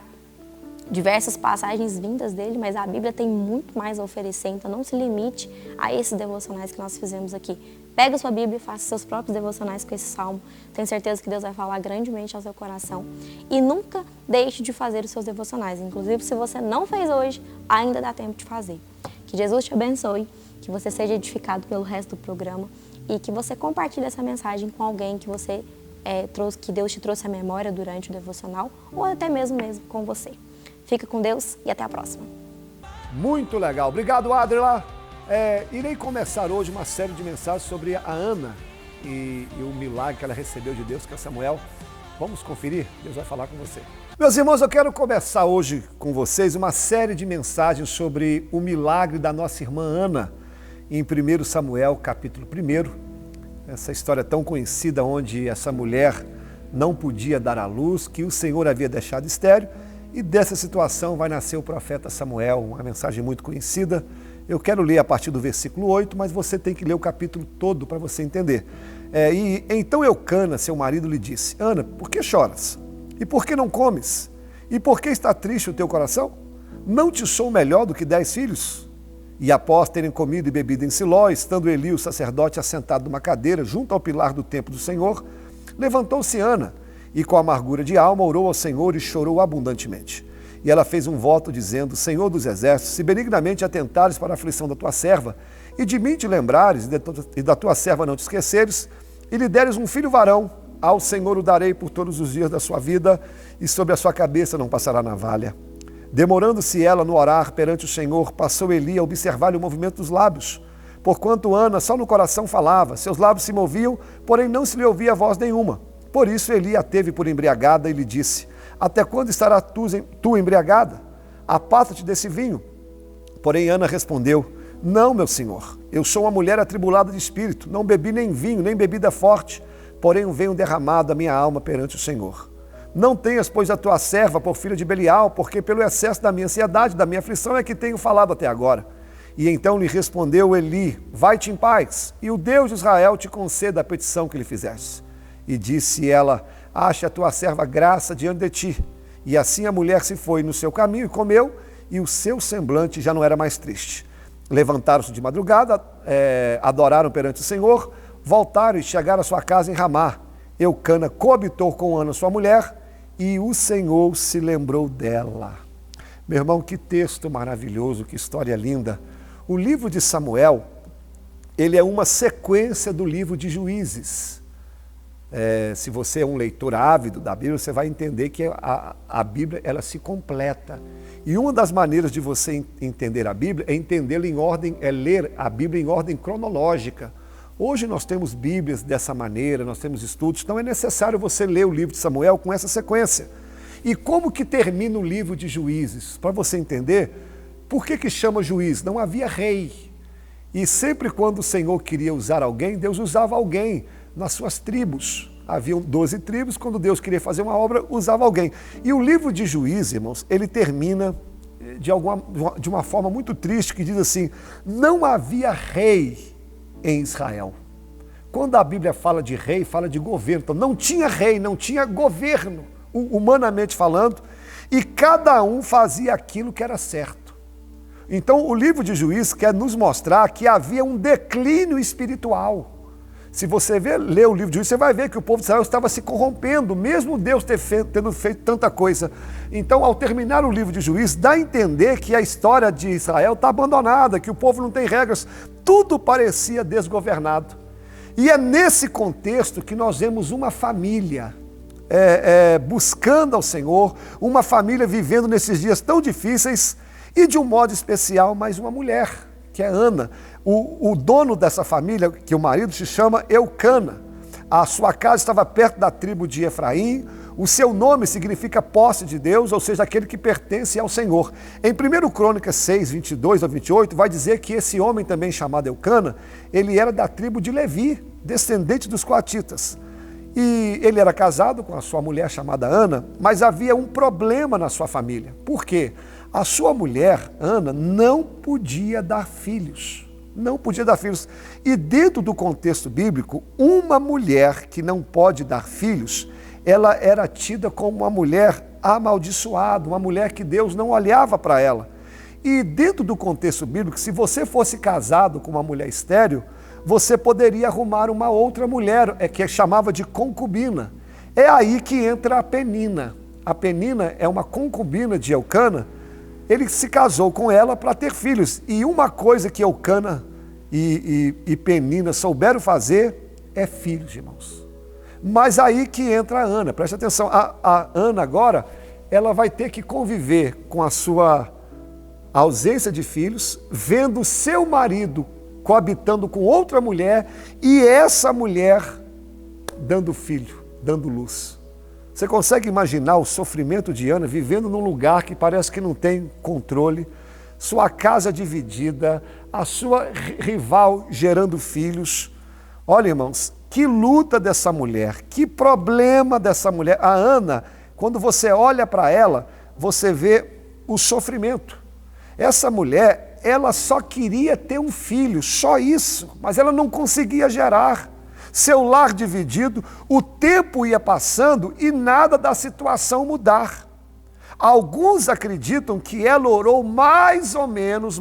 diversas passagens vindas dele, mas a Bíblia tem muito mais a oferecer, então não se limite a esses devocionais que nós fizemos aqui. Pega a sua Bíblia e faça seus próprios devocionais com esse salmo. Tenho certeza que Deus vai falar grandemente ao seu coração. E nunca deixe de fazer os seus devocionais. Inclusive, se você não fez hoje, ainda dá tempo de fazer. Que Jesus te abençoe, que você seja edificado pelo resto do programa e que você compartilhe essa mensagem com alguém que você que Deus te trouxe à memória durante o devocional ou até mesmo com você. Fica com Deus e até a próxima. Muito legal. Obrigado, Adrila. Irei começar hoje uma série de mensagens sobre a Ana e o milagre que ela recebeu de Deus, que é Samuel. Vamos conferir? Deus vai falar com você. Meus irmãos, eu quero começar hoje com vocês uma série de mensagens sobre o milagre da nossa irmã Ana, em 1 Samuel, capítulo 1. Essa história tão conhecida onde essa mulher não podia dar à luz, que o Senhor havia deixado estéril, e dessa situação vai nascer o profeta Samuel, uma mensagem muito conhecida. Eu quero ler a partir do versículo 8, mas você tem que ler o capítulo todo para você entender. E então Eucana, seu marido, lhe disse: Ana, por que choras? E por que não comes? E por que está triste o teu coração? Não te sou melhor do que 10 filhos? E após terem comido e bebido em Siló, estando Eli, o sacerdote, assentado numa cadeira junto ao pilar do templo do Senhor, levantou-se Ana e com amargura de alma orou ao Senhor e chorou abundantemente. E ela fez um voto dizendo: Senhor dos exércitos, se benignamente atentares para a aflição da tua serva, e de mim te lembrares, e da tua serva não te esqueceres, e lhe deres um filho varão, ao Senhor o darei por todos os dias da sua vida, e sobre a sua cabeça não passará navalha. Demorando-se ela no orar perante o Senhor, passou Eli a observar-lhe o movimento dos lábios. Porquanto Ana só no coração falava, seus lábios se moviam, porém não se lhe ouvia voz nenhuma. Por isso Eli a teve por embriagada e lhe disse: Até quando estarás tu embriagada? Aparta-te desse vinho. Porém Ana respondeu: Não, meu senhor, eu sou uma mulher atribulada de espírito, não bebi nem vinho, nem bebida forte, porém um vinho derramado a minha alma perante o Senhor. Não tenhas, pois, a tua serva por filha de Belial, porque pelo excesso da minha ansiedade, da minha aflição é que tenho falado até agora. E então lhe respondeu Eli: Vai-te em paz, e o Deus de Israel te conceda a petição que lhe fizeste. E disse ela: Ache a tua serva graça diante de ti. E assim a mulher se foi no seu caminho e comeu, e o seu semblante já não era mais triste. Levantaram-se de madrugada, adoraram perante o Senhor, voltaram e chegaram à sua casa em Ramá. Eucana coabitou com Ana, sua mulher, e o Senhor se lembrou dela. Meu irmão, que texto maravilhoso, que história linda. O livro de Samuel, ele é uma sequência do livro de Juízes. Se você é um leitor ávido da Bíblia, você vai entender que a Bíblia ela se completa. E uma das maneiras de você entender a Bíblia é entendê-la em ordem, é ler a Bíblia em ordem cronológica. Hoje nós temos Bíblias dessa maneira, nós temos estudos, então é necessário você ler o livro de Samuel com essa sequência. E como que termina o livro de Juízes? Para você entender, por que chama juiz? Não havia rei. E sempre quando o Senhor queria usar alguém, Deus usava alguém nas suas tribos. Haviam 12 tribos, quando Deus queria fazer uma obra, usava alguém. E o livro de Juízes, irmãos, ele termina de uma forma muito triste, que diz assim: não havia rei em Israel. Quando a Bíblia fala de rei, fala de governo. Então não tinha rei, não tinha governo, humanamente falando, e cada um fazia aquilo que era certo. Então o livro de Juízes quer nos mostrar que havia um declínio espiritual. Se você ler o livro de Juízes, você vai ver que o povo de Israel estava se corrompendo, mesmo Deus tendo feito tanta coisa. Então, ao terminar o livro de Juízes, dá a entender que a história de Israel está abandonada, que o povo não tem regras, tudo parecia desgovernado. E é nesse contexto que nós vemos uma família buscando ao Senhor, uma família vivendo nesses dias tão difíceis, e de um modo especial, mais uma mulher, que é Ana. O dono dessa família, que o marido se chama Eucana. A sua casa estava perto da tribo de Efraim. O seu nome significa posse de Deus, ou seja, aquele que pertence ao Senhor. Em 1 Crônicas 6, 22 a 28, vai dizer que esse homem também chamado Eucana, ele era da tribo de Levi, descendente dos coatitas. E ele era casado com a sua mulher chamada Ana, mas havia um problema na sua família. Por quê? A sua mulher, Ana, não podia dar filhos. Não podia dar filhos. E dentro do contexto bíblico, uma mulher que não pode dar filhos, ela era tida como uma mulher amaldiçoada, uma mulher que Deus não olhava para ela. E dentro do contexto bíblico, se você fosse casado com uma mulher estéril, você poderia arrumar uma outra mulher, que chamava de concubina. É aí que entra a Penina. A Penina é uma concubina de Eucana. Ele se casou com ela para ter filhos. E uma coisa que Eucana e Penina souberam fazer é filhos, irmãos. Mas aí que entra a Ana. Preste atenção, a Ana agora, ela vai ter que conviver com a sua ausência de filhos, vendo seu marido coabitando com outra mulher, e essa mulher dando filho, dando luz. Você consegue imaginar o sofrimento de Ana vivendo num lugar que parece que não tem controle, sua casa dividida, a sua rival gerando filhos? Olha, irmãos, que luta dessa mulher, que problema dessa mulher. A Ana, quando você olha para ela, você vê o sofrimento. Essa mulher, ela só queria ter um filho, só isso, mas ela não conseguia gerar. Seu lar dividido, o tempo ia passando e nada da situação mudar. Alguns acreditam que ela orou mais ou menos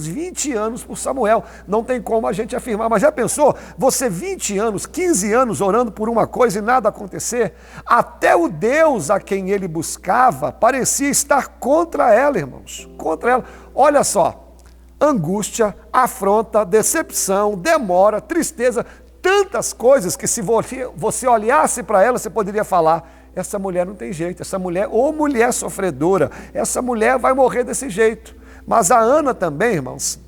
20 anos por Samuel. Não tem como a gente afirmar, mas já pensou? Você 20 anos, 15 anos orando por uma coisa e nada acontecer? Até o Deus a quem ele buscava parecia estar contra ela, irmãos. Contra ela. Olha só, angústia, afronta, decepção, demora, tristeza, tantas coisas que se você olhasse para ela, você poderia falar: essa mulher não tem jeito, essa mulher, ou mulher sofredora, essa mulher vai morrer desse jeito. Mas a Ana também, irmãos,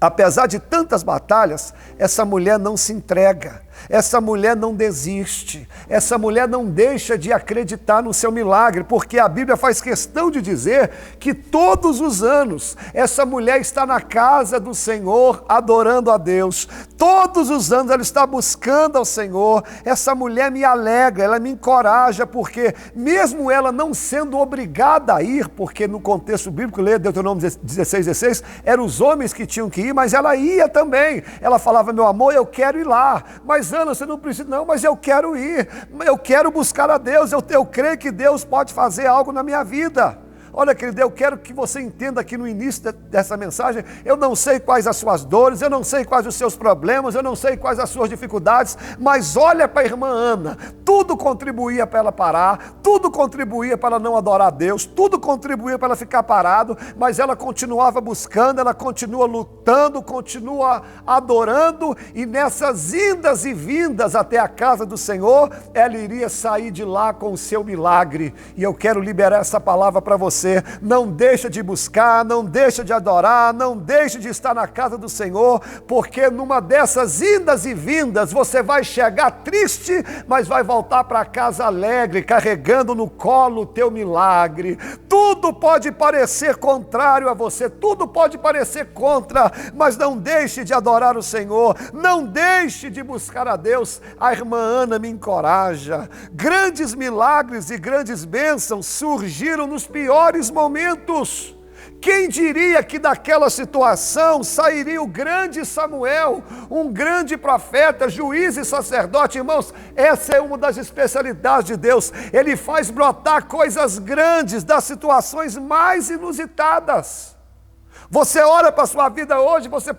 apesar de tantas batalhas, essa mulher não se entrega, essa mulher não desiste, essa mulher não deixa de acreditar no seu milagre, porque a Bíblia faz questão de dizer que todos os anos essa mulher está na casa do Senhor adorando a Deus. Todos os anos ela está buscando ao Senhor. Essa mulher me alegra, ela me encoraja, porque mesmo ela não sendo obrigada a ir, porque no contexto bíblico, lê Deuteronômio 16:16, eram os homens que tinham que ir, mas ela ia também. Ela falava: meu amor, eu quero ir lá. Mas Ana, você não precisa, não, mas eu quero ir, eu quero buscar a Deus, eu creio que Deus pode fazer algo na minha vida. Olha, querido, eu quero que você entenda aqui no início dessa mensagem, eu não sei quais as suas dores, eu não sei quais os seus problemas, eu não sei quais as suas dificuldades, mas olha para a irmã Ana, tudo contribuía para ela parar, tudo contribuía para ela não adorar a Deus, tudo contribuía para ela ficar parado, mas ela continuava buscando, ela continua lutando, continua adorando, e nessas indas e vindas até a casa do Senhor, ela iria sair de lá com o seu milagre. E eu quero liberar essa palavra para você, você. Não deixa de buscar, não deixa de adorar, não deixe de estar na casa do Senhor, porque numa dessas indas e vindas você vai chegar triste, mas vai voltar para casa alegre, carregando no colo o teu milagre. Tudo pode parecer contrário a você, tudo pode parecer contra, mas não deixe de adorar o Senhor, não deixe de buscar a Deus. A irmã Ana me encoraja. Grandes milagres e grandes bênçãos surgiram nos piores momentos. Quem diria que daquela situação sairia o grande Samuel, um grande profeta, juiz e sacerdote? Irmãos, essa é uma das especialidades de Deus. Ele faz brotar coisas grandes das situações mais inusitadas. Você olha para a sua vida hoje, você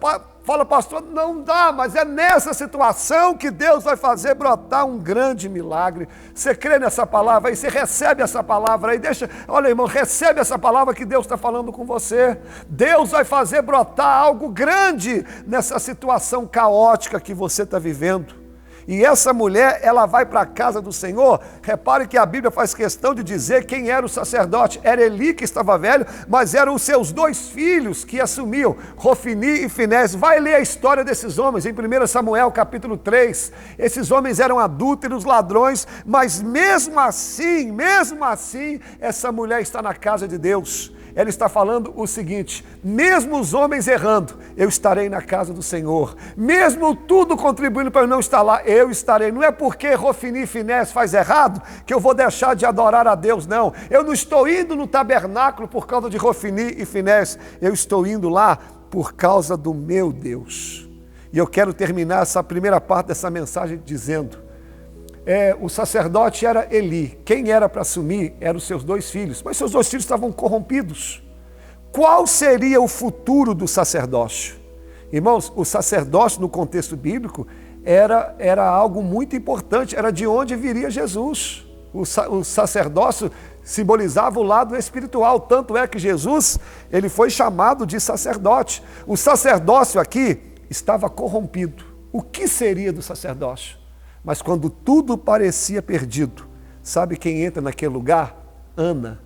fala, pastor, não dá, mas é nessa situação que Deus vai fazer brotar um grande milagre. Você crê nessa palavra aí? Você recebe essa palavra aí? Olha, irmão, recebe essa palavra que Deus está falando com você. Deus vai fazer brotar algo grande nessa situação caótica que você está vivendo. E essa mulher, ela vai para a casa do Senhor. Repare que a Bíblia faz questão de dizer quem era o sacerdote. Era Eli, que estava velho, mas eram os seus 2 filhos que assumiam, Hofni e Finés. Vai ler a história desses homens em 1 Samuel capítulo 3. Esses homens eram adúlteros, ladrões, mas mesmo assim, essa mulher está na casa de Deus. Ela está falando o seguinte: mesmo os homens errando, eu estarei na casa do Senhor. Mesmo tudo contribuindo para eu não estar lá, eu estarei. Não é porque Hofni e Finés faz errado que eu vou deixar de adorar a Deus, não. Eu não estou indo no tabernáculo por causa de Hofni e Finés. Eu estou indo lá por causa do meu Deus. E eu quero terminar essa primeira parte dessa mensagem dizendo: o sacerdote era Eli. Quem era para assumir eram os seus 2 filhos, mas seus 2 filhos estavam corrompidos. Qual seria o futuro do sacerdócio? Irmãos, o sacerdócio no contexto bíblico era algo muito importante, era de onde viria Jesus. O sacerdócio simbolizava o lado espiritual, tanto é que Jesus, ele foi chamado de sacerdote. O sacerdócio aqui estava corrompido. O que seria do sacerdócio? Mas quando tudo parecia perdido, sabe quem entra naquele lugar? Ana.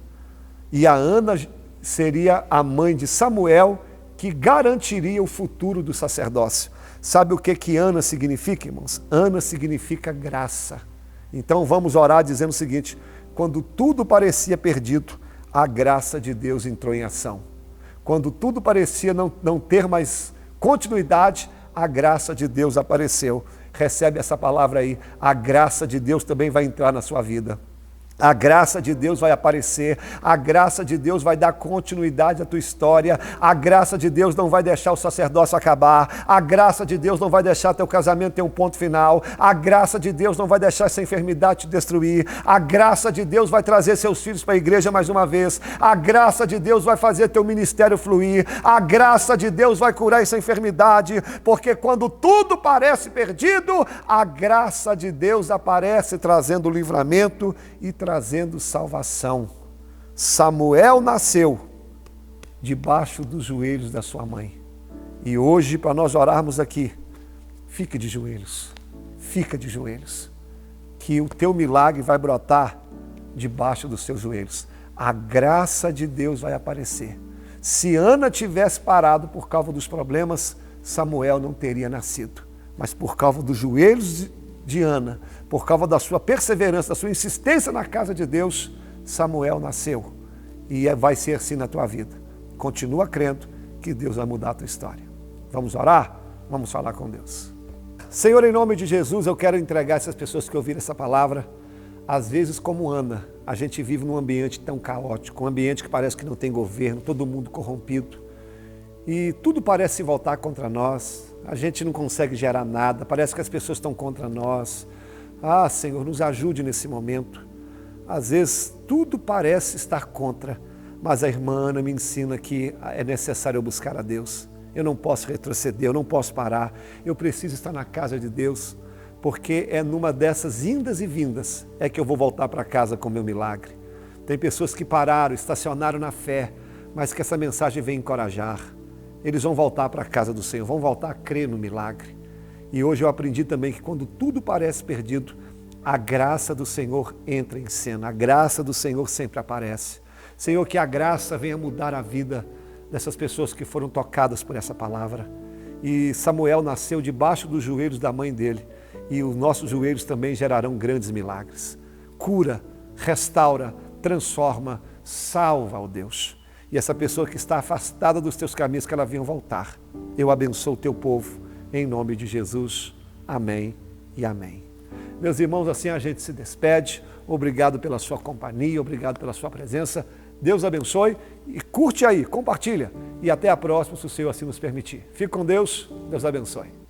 E a Ana seria a mãe de Samuel, que garantiria o futuro do sacerdócio. Sabe o que Ana significa, irmãos? Ana significa graça. Então vamos orar dizendo o seguinte: quando tudo parecia perdido, a graça de Deus entrou em ação. Quando tudo parecia não ter mais continuidade, a graça de Deus apareceu. Recebe essa palavra aí. A graça de Deus também vai entrar na sua vida. A graça de Deus vai aparecer, a graça de Deus vai dar continuidade à tua história, a graça de Deus não vai deixar o sacerdócio acabar, a graça de Deus não vai deixar teu casamento ter um ponto final, a graça de Deus não vai deixar essa enfermidade te destruir, a graça de Deus vai trazer seus filhos para a igreja mais uma vez, a graça de Deus vai fazer teu ministério fluir, a graça de Deus vai curar essa enfermidade, porque quando tudo parece perdido, a graça de Deus aparece trazendo livramento e trazendo salvação. Samuel nasceu debaixo dos joelhos da sua mãe. E hoje, para nós orarmos aqui, fica de joelhos, que o teu milagre vai brotar debaixo dos seus joelhos. A graça de Deus vai aparecer. Se Ana tivesse parado por causa dos problemas, Samuel não teria nascido. Mas por causa dos joelhos de Ana, por causa da sua perseverança, da sua insistência na casa de Deus, Samuel nasceu. E vai ser assim na tua vida. Continua crendo que Deus vai mudar a tua história. Vamos orar? Vamos falar com Deus. Senhor, em nome de Jesus, eu quero entregar essas pessoas que ouviram essa palavra. Às vezes, como Ana, a gente vive num ambiente tão caótico, um ambiente que parece que não tem governo, todo mundo corrompido. E tudo parece se voltar contra nós. A gente não consegue gerar nada, parece que as pessoas estão contra nós. Ah, Senhor, nos ajude nesse momento. Às vezes tudo parece estar contra, mas a irmã Ana me ensina que é necessário eu buscar a Deus. Eu não posso retroceder, eu não posso parar. Eu preciso estar na casa de Deus, porque é numa dessas indas e vindas é que eu vou voltar para casa com o meu milagre. Tem pessoas que pararam, estacionaram na fé, mas que essa mensagem vem encorajar. Eles vão voltar para a casa do Senhor, vão voltar a crer no milagre. E hoje eu aprendi também que quando tudo parece perdido, a graça do Senhor entra em cena, a graça do Senhor sempre aparece. Senhor, que a graça venha mudar a vida dessas pessoas que foram tocadas por essa palavra. E Samuel nasceu debaixo dos joelhos da mãe dele, e os nossos joelhos também gerarão grandes milagres. Cura, restaura, transforma, salva, ó Deus. E essa pessoa que está afastada dos teus caminhos, que ela venha voltar. Eu abençoo o teu povo, em nome de Jesus. Amém e amém. Meus irmãos, assim a gente se despede. Obrigado pela sua companhia, obrigado pela sua presença. Deus abençoe e curte aí, compartilha. E até a próxima, se o Senhor assim nos permitir. Fique com Deus, Deus abençoe.